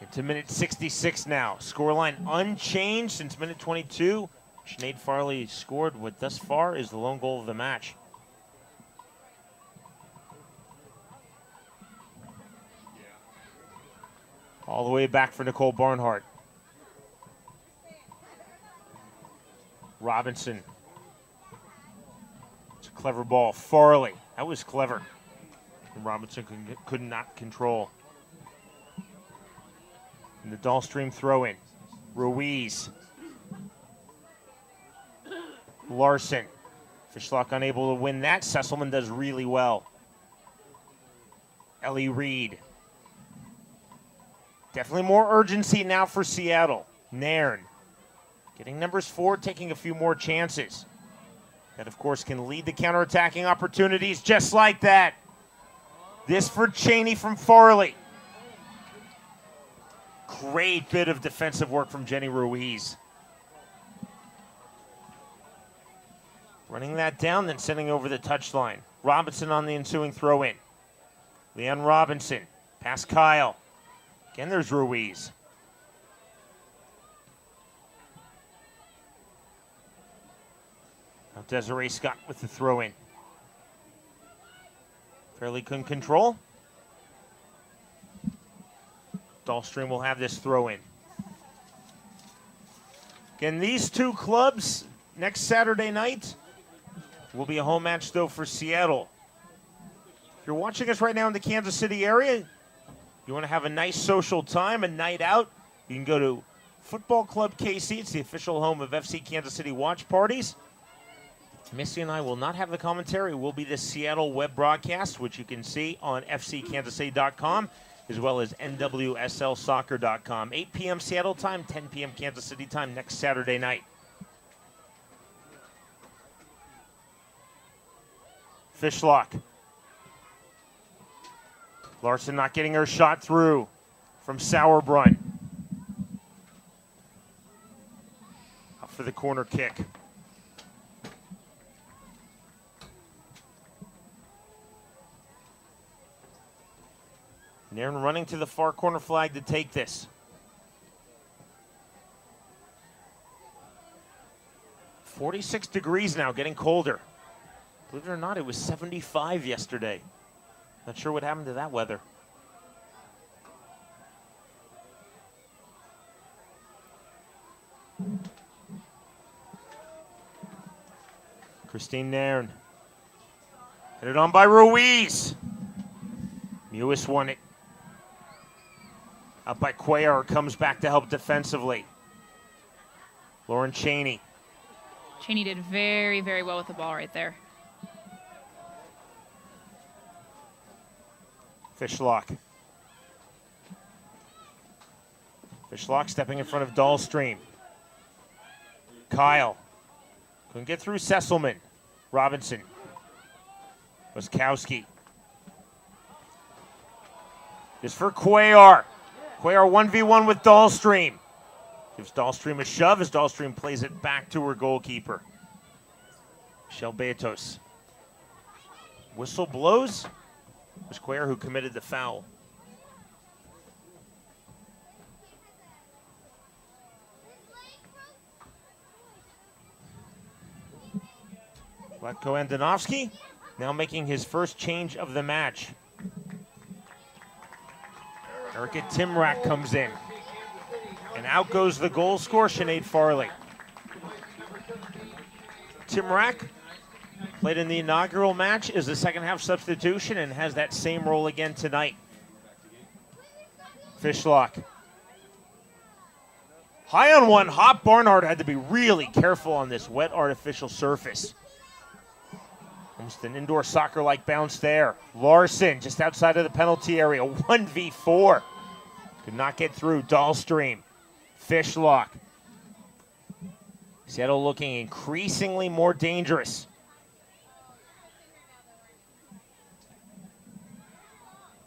Into minute 66 now. Scoreline unchanged since minute 22. Sinead Farley scored what thus far is the lone goal of the match. All the way back for Nicole Barnhart. Robinson. It's a clever ball. Farley. That was clever. And Robinson could not control. And the Dahlstream throw in. Ruiz. Larson. Fishlock unable to win that. Sesselman does really well. Ellie Reed. Definitely more urgency now for Seattle. Nairn. Getting numbers forward, taking a few more chances. That, of course, can lead to counterattacking opportunities just like that. This for Cheney from Farley. Great bit of defensive work from Jenny Ruiz. Running that down, then sending over the touchline. Robinson on the ensuing throw-in. Leanne Robinson. Past Kyle. Again, there's Ruiz. Now Desiree Scott with the throw-in. Fairly couldn't control. Dahlstream will have this throw-in. Again, these two clubs next Saturday night will be a home match, though, for Seattle. you're watching us right now in the Kansas City area, you want to have a nice social time, a night out, you can go to Football Club KC. It's the official home of FC Kansas City watch parties. Missy and I will not have the commentary. It will be the Seattle web broadcast, which you can see on fckansascity.com, as well as NWSLsoccer.com. 8 p.m. Seattle time, 10 p.m. Kansas City time next Saturday night. Fishlock. Larson not getting her shot through from Sauerbrunn. Up for the corner kick. Nairn running to the far corner flag to take this. $46 now, getting colder. Believe it or not, it was 75 yesterday. Not sure what happened to that weather. Christine Nairn. Headed on by Ruiz. Mewis won it. Up by Cuellar, comes back to help defensively. Lauren Cheney. Cheney did very, very well with the ball right there. Fishlock. Fishlock stepping in front of Dahlstream. Kyle. Couldn't get through Sesselman. Robinson. Waskowski. Is for Cuellar. Cuellar 1v1 with Dahlstream. Gives Dahlstream a shove as Dahlstream plays it back to her goalkeeper. Michelle Beatos. Whistle blows. It was Cuellar who committed the foul. Vlatko Andonovski now making his first change of the match. Erica Timrak comes in. And out goes the goal scorer, Sinead Farley. Timrak played in the inaugural match, is the second half substitution, and has that same role again tonight. Fishlock. High on one, Hop Barnhart had to be really careful on this wet artificial surface. Almost an indoor soccer-like bounce there. Larson just outside of the penalty area, 1v4. Could not get through. Dahlstream. Fishlock. Seattle looking increasingly more dangerous.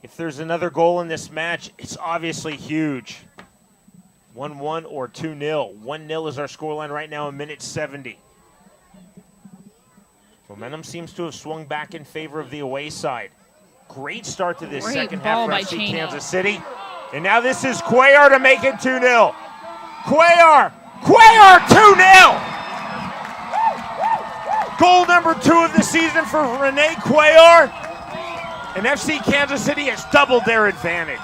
If there's another goal in this match, it's obviously huge. 1-1 or 2-0. 1-0 is our scoreline right now in minute 70. Momentum seems to have swung back in favor of the away side. Great start to this second half for FC Kansas City. And now this is Cuellar to make it 2-0. Cuellar 2-0! Goal number 2 of the season for Renee Cuellar. And FC Kansas City has doubled their advantage.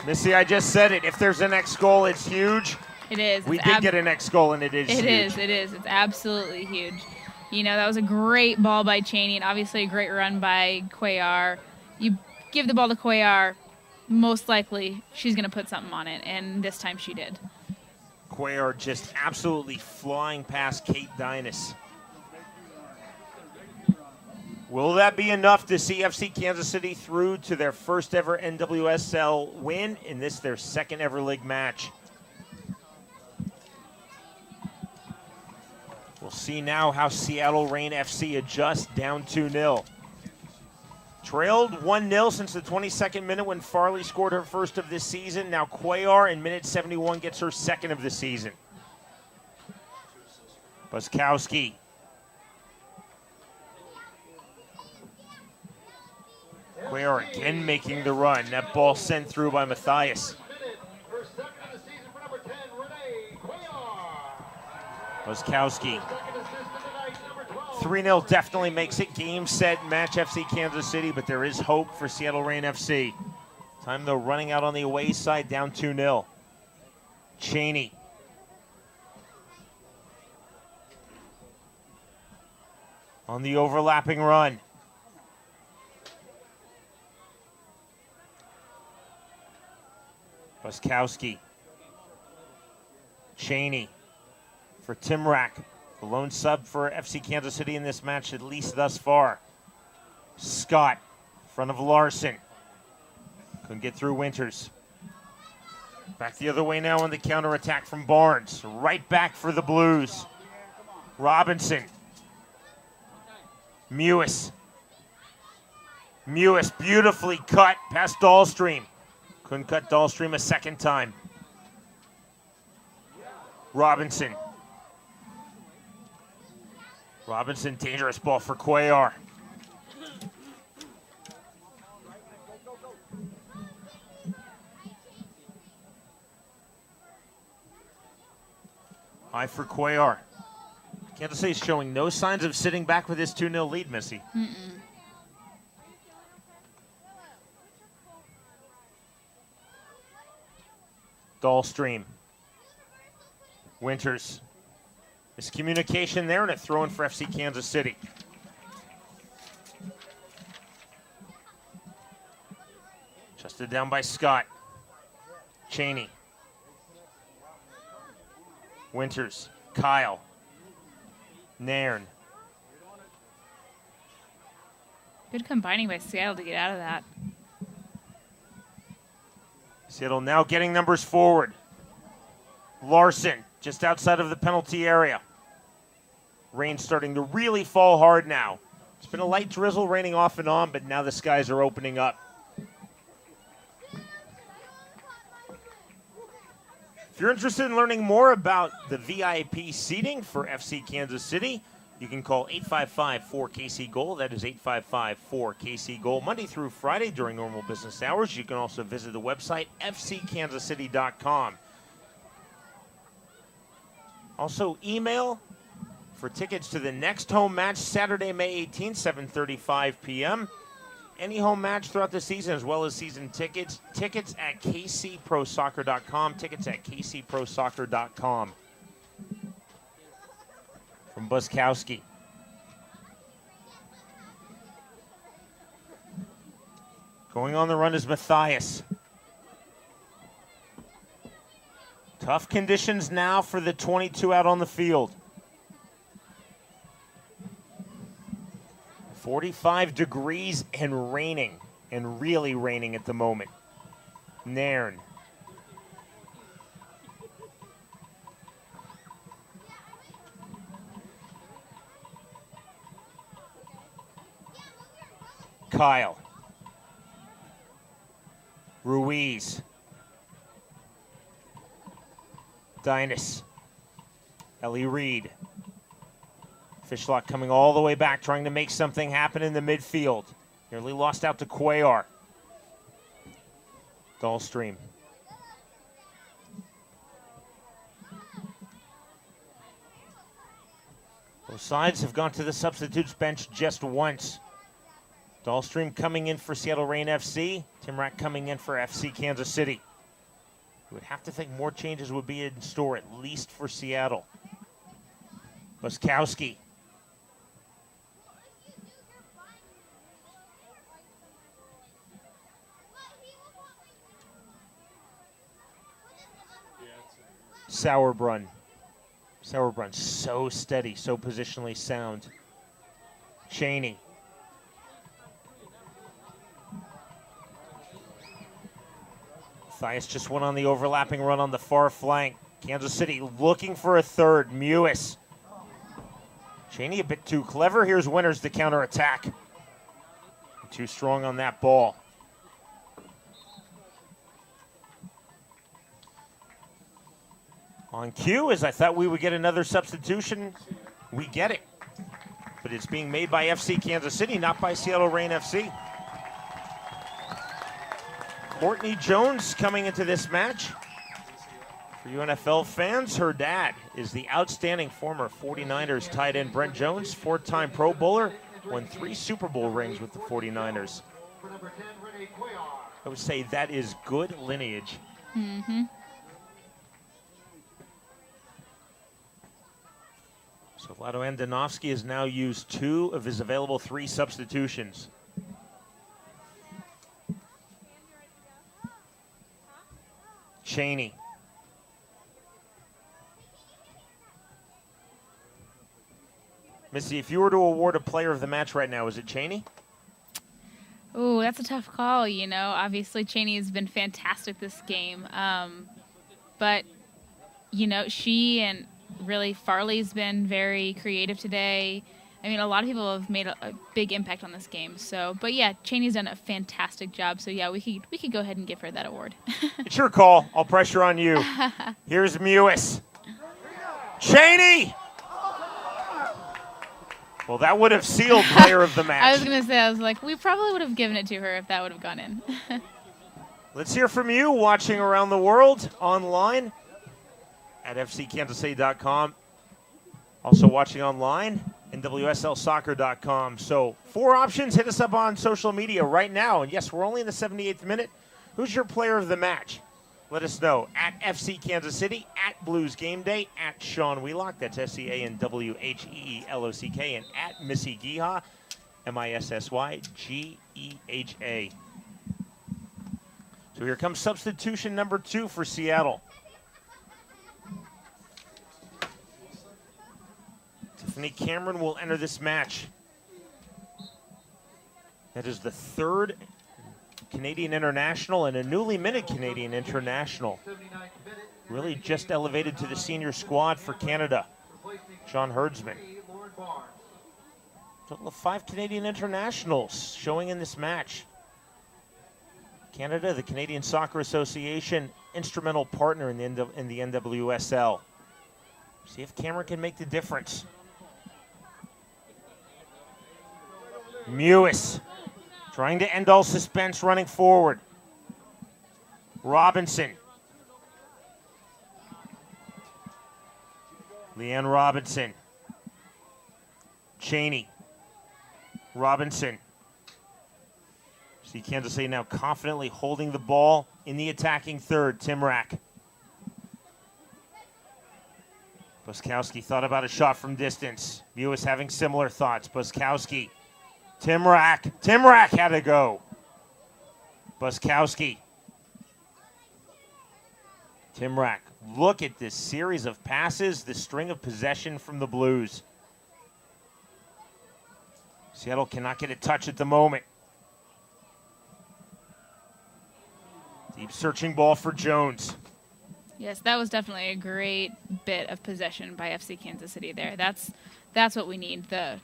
Missy, I just said it. If there's a next goal, it's huge. It is. We did get a next goal, and it is huge. It is. It's absolutely huge. You know, that was a great ball by Cheney, and obviously a great run by Cuellar. You give the ball to Cuellar, most likely she's going to put something on it, and this time she did. Cuellar just absolutely flying past Kate Dynas. Will that be enough to see FC Kansas City through to their first ever NWSL win in this, their second ever league match? We'll see now how Seattle Reign FC adjusts down 2-0. Trailed 1-0 since the 22nd minute when Farley scored her first of this season. Now Cuellar in minute 71 gets her second of the season. Waskowski. Cuellar again making the run. That ball sent through by Matthias. Waskowski. 3-0 definitely makes it game, set, match FC Kansas City, but there is hope for Seattle Reign FC. Time though running out on the away side, down 2-0. Cheney. On the overlapping run. Buskowski. Cheney for Timrak, the lone sub for FC Kansas City in this match, at least thus far. Scott, in front of Larson. Couldn't get through Winters. Back the other way now on the counterattack from Barnes. Right back for the Blues. Robinson. Mewis. Mewis beautifully cut past Dahlstream. Couldn't cut Dahlstream a second time. Robinson. Robinson, dangerous ball for Cuellar. High for Cuellar. Kansas City's showing no signs of sitting back with this 2-0 lead, Missy. Dahlstream. Winters. Miscommunication there and a throw in for FC Kansas City. Adjusted down by Scott. Cheney. Winters. Kyle. Nairn. Good combining by Seattle to get out of that. Seattle now getting numbers forward. Larson, just outside of the penalty area. Rain starting to really fall hard now. It's been a light drizzle raining off and on, but now the skies are opening up. If you're interested in learning more about the VIP seating for FC Kansas City, you can call 855-4KC-GOAL. That is 855-4KC-GOAL. Monday through Friday during normal business hours. You can also visit the website, fckansascity.com. Also, email for tickets to the next home match, Saturday, May 18th, 7:35 p.m. Any home match throughout the season, as well as season tickets. Tickets at kcprosoccer.com. Tickets at kcprosoccer.com. From Buskowski. Going on the run is Matthias. Tough conditions now for the 22 out on the field. 45 degrees and raining, and really raining at the moment. Nairn. Kyle. Ruiz. Dynas. Ellie Reed. Fishlock coming all the way back, trying to make something happen in the midfield. Nearly lost out to Cuellar. Dahlstream. Both sides have gone to the substitutes bench just once. Dahlstream coming in for Seattle Reign FC. Timrak coming in for FC Kansas City. You would have to think more changes would be in store, at least for Seattle. Buskowski. Sauerbrunn. Sauerbrunn so steady, so positionally sound. Cheney. Matthias just went on the overlapping run on the far flank. Kansas City looking for a third. Mewis. Cheney a bit too clever. Here's Winters to counterattack. Too strong on that ball. On cue, as I thought we would get another substitution, we get it. But it's being made by FC Kansas City, not by Seattle Reign FC. Courtney Jones coming into this match For you NFL fans, her dad is the outstanding former 49ers tight end Brent Jones, 4-time Pro Bowler, won 3 Super Bowl rings with the 49ers. I would say that is good lineage. Mm-hmm. So Vlado Andonovski has now used 2 of his available 3 substitutions. Cheney. Missy, if you were to award a player of the match right now, is it Cheney? Oh, that's a tough call, you know. Obviously, Cheney has been fantastic this game. But, you know, she and really Farley's been very creative today. I mean, a lot of people have made a big impact on this game. So, but yeah, Cheney's done a fantastic job. So yeah, we could go ahead and give her that award. It's your call. I'll pressure on you. Here's Mewis. Cheney! Well, that would have sealed player of the match. I was going to say, I was like, we probably would have given it to her if that would have gone in. Let's hear from you watching around the world online at fckansascity.com. Also watching online, NWSLsoccer.com. So 4 options. Hit us up on social media right now. And yes, we're only in the 78th minute. Who's your player of the match? Let us know at FC Kansas City, at Blues Game Day, at Sean Wheelock, that's SEANWHEELOCK, and at Missy Geha, MISSYGEHA. So here comes substitution number 2 for Seattle. Tiffany Cameron will enter this match. That is the 3rd Canadian international and a newly minted Canadian international. Really just elevated to the senior squad for Canada. John Herdsman. Total of 5 Canadian internationals showing in this match. Canada, the Canadian Soccer Association, instrumental partner in the NWSL. See if Cameron can make the difference. Mewis. Trying to end all suspense, running forward. Robinson. Leanne Robinson. Cheney. Robinson. See Kansas City now confidently holding the ball in the attacking third. Timrak. Buskowski thought about a shot from distance. Mewis having similar thoughts. Buskowski. Timrak. Timrak had to go. Buskowski. Timrak. Look at this series of passes, the string of possession from the Blues. Seattle cannot get a touch at the moment. Deep searching ball for Jones. Yes, that was definitely a great bit of possession by FC Kansas City there. That's what we need, the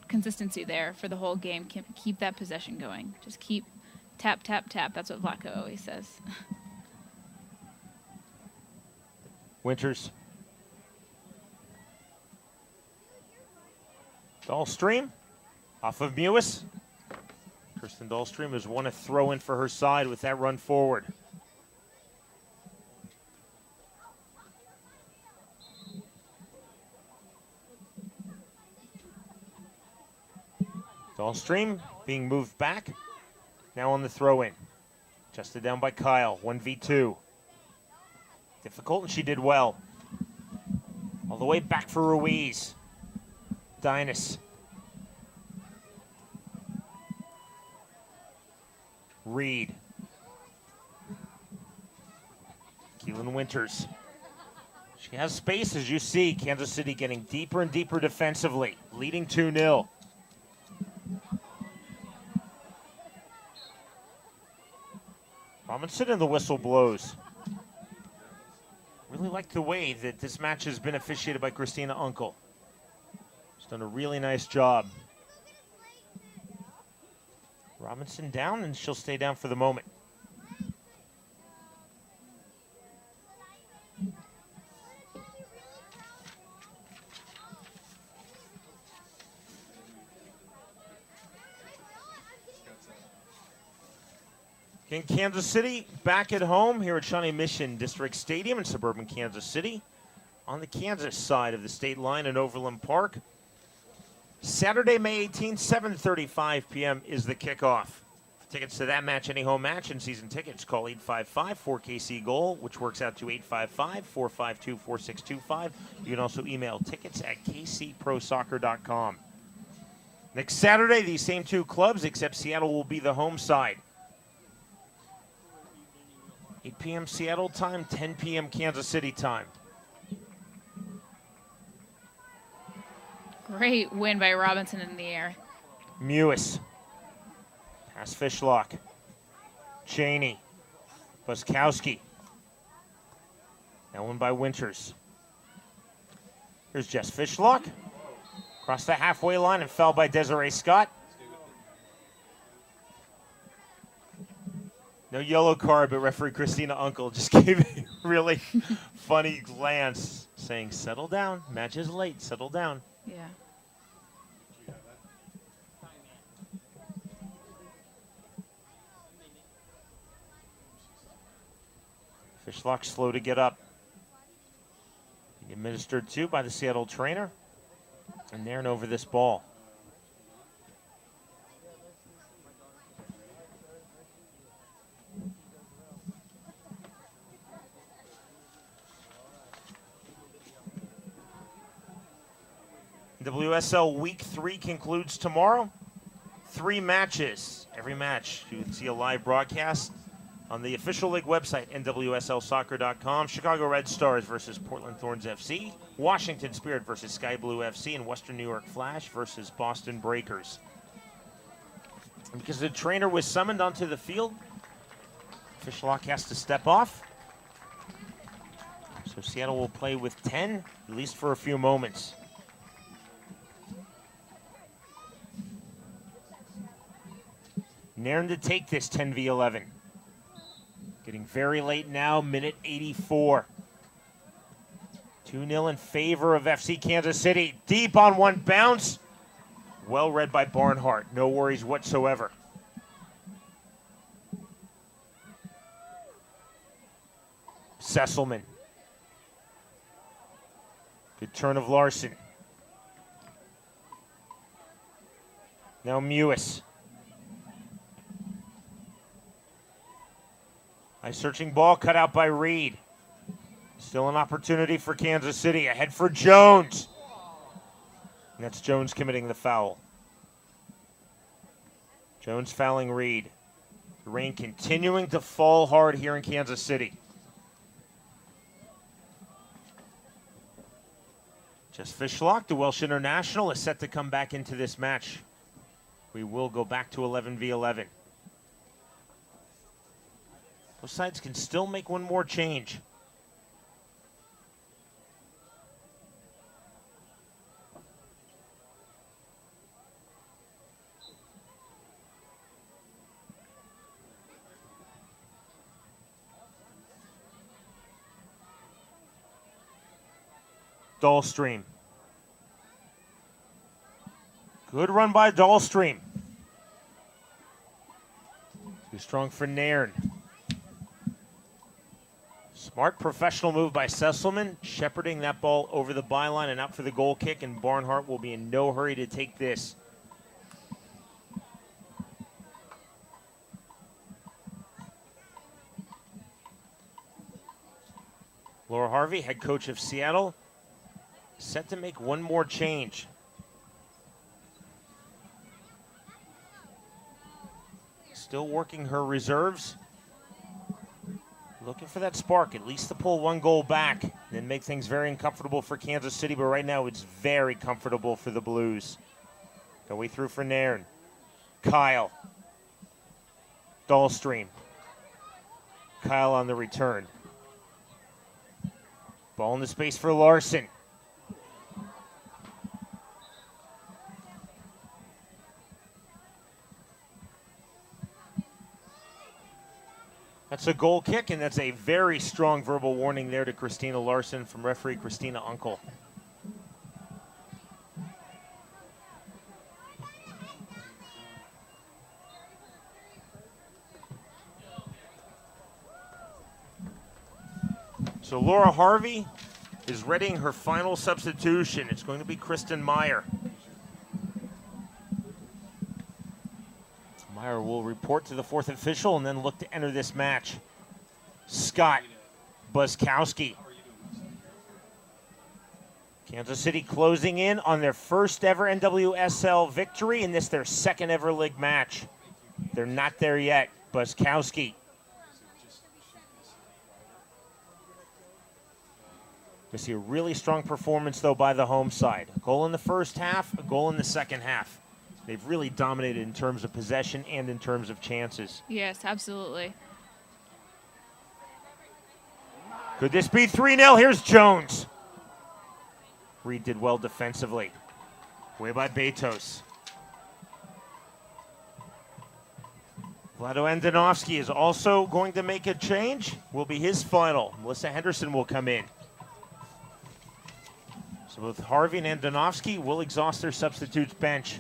consistency there for the whole game. Keep that possession going. Just keep tap, tap, tap. That's what Vlatko always says. Winters. Dahlstream off of Mewis. Kirsten Dahlstream has won a throw in for her side with that run forward. Dahlstream being moved back. Now on the throw in. Adjusted down by Kyle. 1v2. Difficult, and she did well. All the way back for Ruiz. Dynas. Reed. Keelan Winters. She has space, as you see. Kansas City getting deeper and deeper defensively, leading 2-0. Robinson and the whistle blows. Really like the way that this match has been officiated by Christina Unkel. She's done a really nice job. Robinson down, and she'll stay down for the moment. In Kansas City, back at home here at Shawnee Mission District Stadium in suburban Kansas City, on the Kansas side of the state line in Overland Park. Saturday, May 18th, 7:35 p.m. is the kickoff. For tickets to that match, any home match, and season tickets, call 855-4KC-GOAL, which works out to 855-452-4625. You can also email tickets at kcprosoccer.com. Next Saturday, these same two clubs, except Seattle will be the home side. 8 p.m. Seattle time, 10 p.m. Kansas City time. Great win by Robinson in the air. Mewis. Pass Fishlock. Cheney. Buskowski. That one by Winters. Here's Jess Fishlock. Across the halfway line and fell by Desiree Scott. No yellow card, but referee Christina Uncle just gave a really funny glance saying, settle down. Match is late. Settle down. Yeah. Fishlock slow to get up. Administered to by the Seattle trainer. And there and over this ball. NWSL Week 3 concludes tomorrow. 3 matches. Every match you can see a live broadcast on the official league website, NWSLsoccer.com. Chicago Red Stars versus Portland Thorns FC. Washington Spirit versus Sky Blue FC. And Western New York Flash versus Boston Breakers. And because the trainer was summoned onto the field, Fishlock has to step off. So Seattle will play with 10, at least for a few moments. Nairn to take this 10v11. Getting very late now, minute 84. 2-0 in favor of FC Kansas City. Deep on one bounce. Well read by Barnhart. No worries whatsoever. Sesselman. Good turn of Larson. Now Mewis. Nice searching ball cut out by Reed. Still an opportunity for Kansas City. Ahead for Jones. And that's Jones committing the foul. Jones fouling Reed. The rain continuing to fall hard here in Kansas City. Just Fishlock, the Welsh international, is set to come back into this match. We will go back to 11v11. Both sides can still make one more change. Dahlstream. Good run by Dahlstream. Too strong for Nairn. Smart professional move by Sesselman, shepherding that ball over the byline and out for the goal kick, and Barnhart will be in no hurry to take this. Laura Harvey, head coach of Seattle, set to make one more change. Still working her reserves. Looking for that spark, at least to pull one goal back, then make things very uncomfortable for Kansas City, but right now it's very comfortable for the Blues. Going through for Nairn. Kyle. Dahlstream. Kyle on the return. Ball in the space for Larson. That's a goal kick, and that's a very strong verbal warning there to Christina Larson from referee Christina Uncle. So Laura Harvey is readying her final substitution. It's going to be Kristen Meyer. Meyer will report to the fourth official and then look to enter this match. Scott Buskowski. Kansas City closing in on their first ever NWSL victory in this their second ever league match. They're not there yet. Buskowski. We see a really strong performance, though, by the home side. A goal in the first half, a goal in the second half. They've really dominated in terms of possession and in terms of chances. Yes, absolutely. Could this be 3-0? Here's Jones. Reed did well defensively. Way by Betos. Vlado Andonovski is also going to make a change. Will be his final. Melissa Henderson will come in. So both Harvey and Andonovski will exhaust their substitutes bench.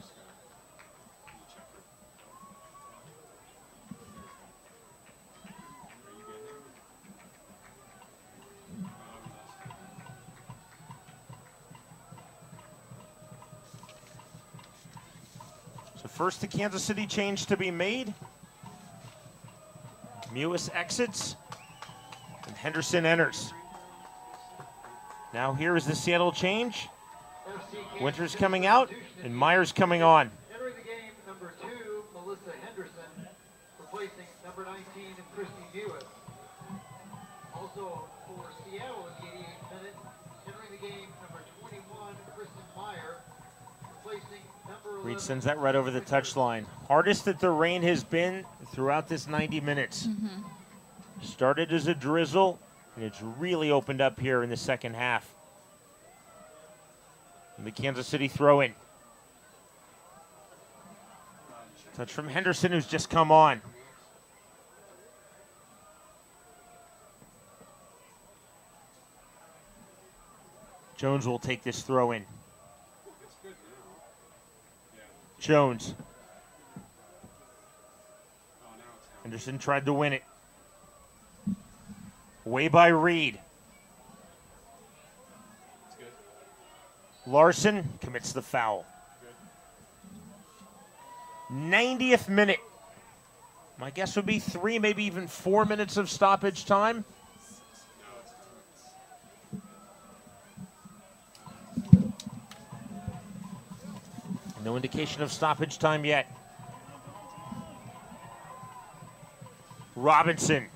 So first the Kansas City change to be made. Mewis exits and Henderson enters. Now here is the Seattle change. Winters coming out and Myers coming on. Entering the game, number 2, Melissa Henderson, replacing number 19, Christy Mewis. Also for Seattle in the 88th minute, entering the game, number 21, Kristen Meyer, replacing number 11. Reed sends that right over the touchline. Hardest that the rain has been throughout this 90 minutes. Started as a drizzle, and it's really opened up here in the second half. And the Kansas City throw-in. Touch from Henderson, who's just come on. Jones will take this throw-in. Jones. Henderson tried to win it. Way by Reed. Larson commits the foul. 90th minute. My guess would be 3, maybe even 4 minutes of stoppage time. No indication of stoppage time yet. Robinson.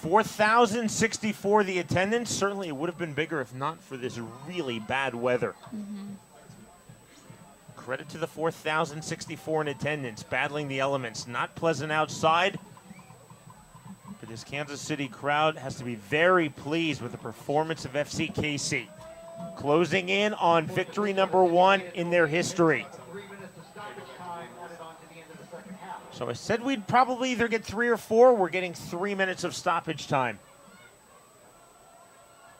$4,064 the attendance. Certainly it would have been bigger if not for this really bad weather. Credit to the 4,064 in attendance, battling the elements. Not pleasant outside, but this Kansas City crowd has to be very pleased with the performance of FCKC. Closing in on victory number 1 in their history. 3 minutes of stoppage time added on to the end of the second half. So I said we'd probably either get 3 or 4. We're getting 3 minutes of stoppage time.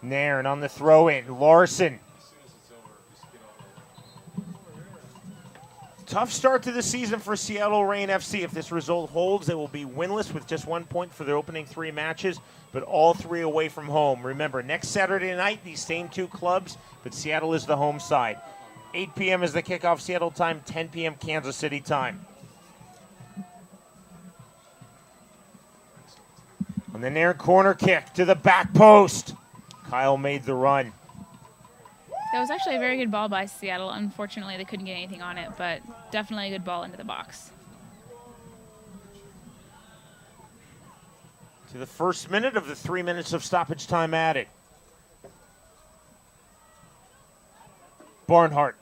Nairn on the throw-in. Larson. Tough start to the season for Seattle Reign FC. If this result holds, they will be winless with just 1 point for their opening 3 matches, but all 3 away from home. Remember, next Saturday night, these same 2 clubs, but Seattle is the home side. 8 p.m. is the kickoff Seattle time, 10 p.m. Kansas City time. And the near corner kick to the back post. Kyle made the run. That was actually a very good ball by Seattle. Unfortunately, they couldn't get anything on it, but definitely a good ball into the box. To the first minute of the 3 minutes of stoppage time added. Barnhart.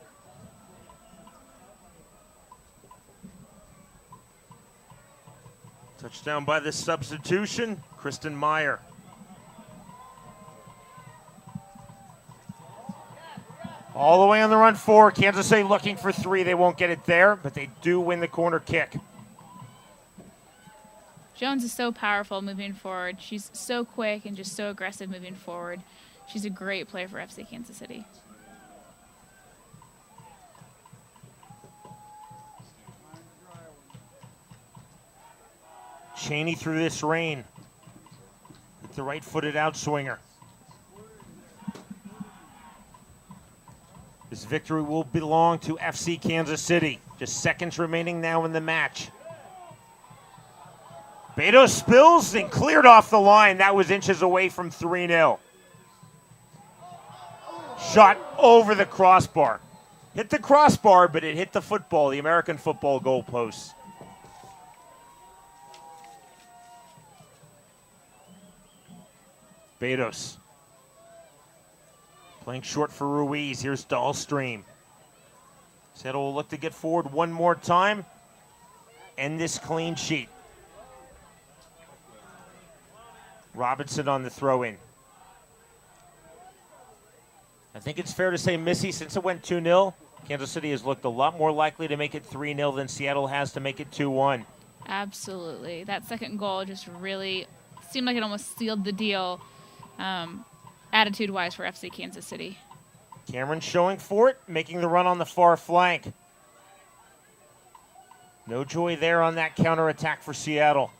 Touchdown by the substitution, Kristen Meyer. All the way on the run 4. Kansas City looking for 3. They won't get it there, but they do win the corner kick. Jones is so powerful moving forward. She's so quick and just so aggressive moving forward. She's a great player for FC Kansas City. Cheney through this rain with the right-footed outswinger. This victory will belong to FC Kansas City. Just seconds remaining now in the match. Beto spills and cleared off the line. That was inches away from 3-0. Shot over the crossbar. Hit the crossbar, but it hit the football, the American football goalposts. Betos. Playing short for Ruiz. Here's Dahlstream. Seattle will look to get forward one more time. End this clean sheet. Robinson on the throw-in. I think it's fair to say, Missy, since it went 2-0, Kansas City has looked a lot more likely to make it 3-0 than Seattle has to make it 2-1. Absolutely. That second goal just really seemed like it almost sealed the deal attitude-wise for FC Kansas City. Cameron showing for it, making the run on the far flank. No joy there on that counterattack for Seattle.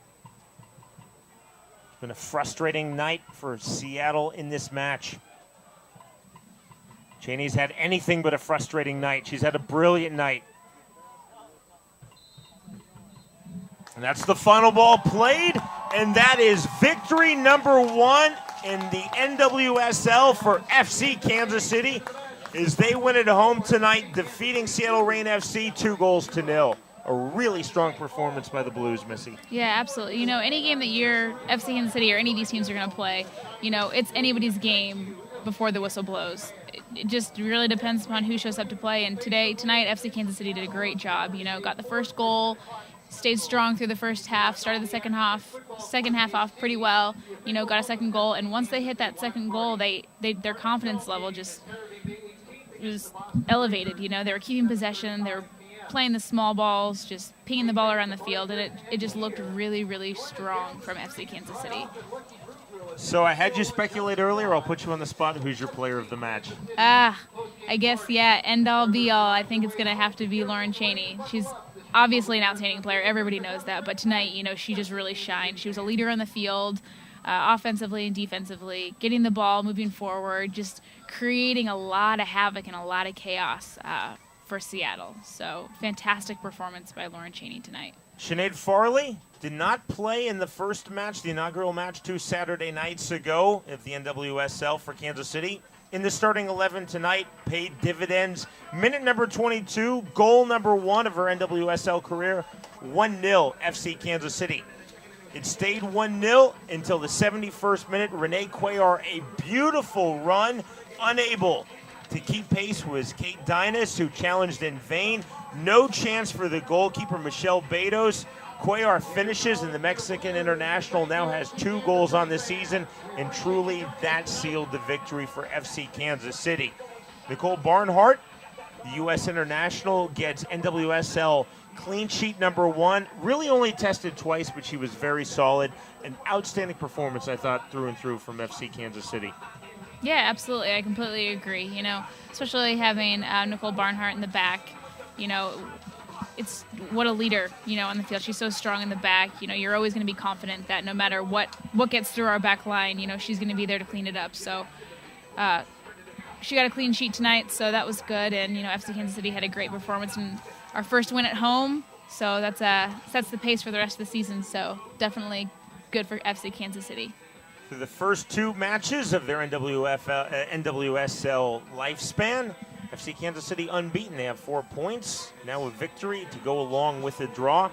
It's been a frustrating night for Seattle in this match. Cheney's had anything but a frustrating night. She's had a brilliant night. And that's the final ball played, and that is victory number 1 in the NWSL for FC Kansas City as they win at home tonight, defeating Seattle Reign FC 2-0. A really strong performance by the Blues, Missy. Yeah, absolutely. You know, any game that you're FC Kansas City or any of these teams are going to play, you know, it's anybody's game before the whistle blows. It just really depends upon who shows up to play. And tonight, FC Kansas City did a great job. You know, got the first goal, stayed strong through the first half, started the second half off pretty well. You know, got a second goal, and once they hit that second goal, their confidence level just was elevated. You know, they were keeping possession, they were playing the small balls, just pinging the ball around the field, and it just looked really, really strong from FC Kansas City. So I had you speculate earlier. I'll put you on the spot. Who's your player of the match? I guess, yeah, end all be all. I think it's going to have to be Lauren Cheney. She's obviously an outstanding player. Everybody knows that. But tonight, you know, she just really shined. She was a leader on the field, offensively and defensively, getting the ball, moving forward, just creating a lot of havoc and a lot of chaos for Seattle. So fantastic performance by Lauren Cheney tonight. Sinead Farley did not play in the first match, the inaugural match 2 Saturday nights ago of the NWSL for Kansas City. In the starting 11 tonight, paid dividends. Minute number 22, goal number 1 of her NWSL career, 1-0 FC Kansas City. It stayed 1-0 until the 71st minute. Renee Cuellar, a beautiful run, unable to keep pace was Kate Dynas, who challenged in vain. No chance for the goalkeeper, Michelle Betos. Cuellar finishes, and the Mexican international now has 2 goals on the season, and truly that sealed the victory for FC Kansas City. Nicole Barnhart, the U.S. international, gets NWSL clean sheet number 1. Really only tested twice, but she was very solid. An outstanding performance, I thought, through and through from FC Kansas City. Yeah, absolutely. I completely agree. You know, especially having Nicole Barnhart in the back, you know, it's what a leader, you know, on the field. She's so strong in the back. You know, you're always going to be confident that no matter what gets through our back line, you know, she's going to be there to clean it up. So she got a clean sheet tonight, so that was good. And, you know, FC Kansas City had a great performance in our first win at home. So that's sets the pace for the rest of the season. So definitely good for FC Kansas City. Through the first 2 matches of their NWSL lifespan, FC Kansas City unbeaten. They have 4 points. Now a victory to go along with the draw.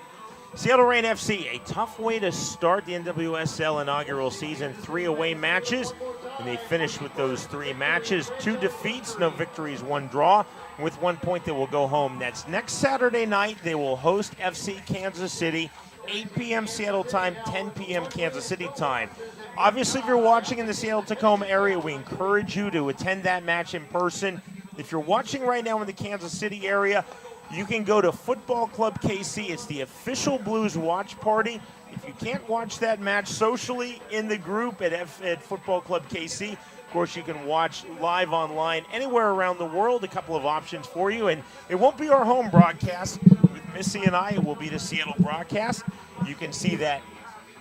Seattle Reign FC, a tough way to start the NWSL inaugural season. 3 away matches, and they finish with those 3 matches. 2 defeats, no victories, 1 draw. With 1 point, they will go home. That's next Saturday night. They will host FC Kansas City, 8 p.m. Seattle time, 10 p.m. Kansas City time. Obviously, if you're watching in the Seattle-Tacoma area, we encourage you to attend that match in person. If you're watching right now in the Kansas City area, you can go to Football Club KC. It's the official Blues watch party. If you can't watch that match socially in the group at Football Club KC, of course, you can watch live online anywhere around the world. A couple of options for you. And it won't be our home broadcast with Missy and I. It will be the Seattle broadcast. You can see that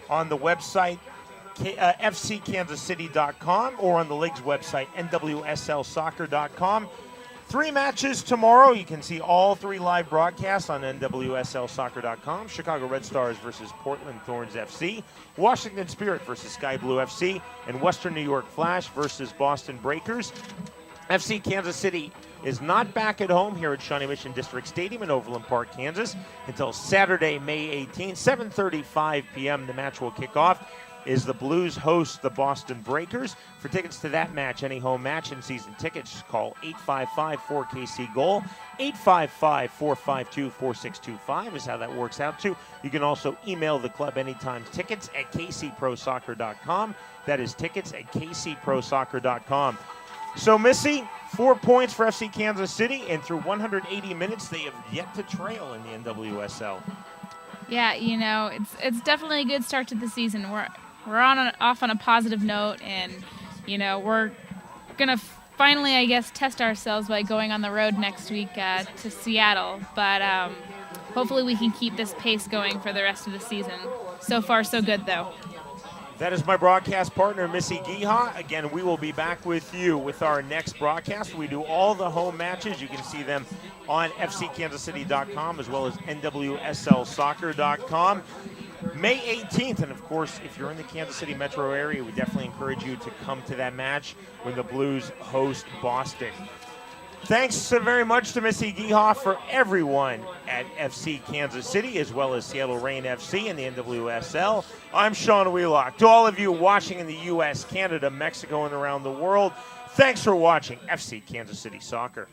on the website, fckansascity.com, or on the league's website, nwslsoccer.com. 3 matches tomorrow. You can see all 3 live broadcasts on nwslsoccer.com. Chicago Red Stars versus Portland Thorns FC, Washington Spirit versus Sky Blue FC, and Western New York Flash versus Boston Breakers. FC Kansas City is not back at home here at Shawnee Mission District Stadium in Overland Park, Kansas, until Saturday, May 18th, 7:35 p.m. The match will kick off as the Blues host the Boston Breakers. For tickets to that match, any home match and season tickets, call 855-4KC-GOAL. 855-452-4625 is how that works out to. You can also email the club anytime, tickets at kcprosoccer.com. That is tickets at kcprosoccer.com. So, Missy, 4 points for FC Kansas City, and through 180 minutes, they have yet to trail in the NWSL. Yeah, it's definitely a good start to the season. We're off on a positive note, and we're gonna finally, I guess, test ourselves by going on the road next week to Seattle. But hopefully, we can keep this pace going for the rest of the season. So far, so good, though. That is my broadcast partner, Missy Giha. Again, we will be back with you with our next broadcast. We do all the home matches. You can see them on fckansascity.com as well as nwslsoccer.com. May 18th, and of course, if you're in the Kansas City metro area, we definitely encourage you to come to that match when the Blues host Boston. Thanks so very much to Missy Giha, for everyone at FC Kansas City, as well as Seattle Reign FC and the NWSL. I'm Sean Wheelock. To all of you watching in the U.S., Canada, Mexico, and around the world, thanks for watching FC Kansas City Soccer.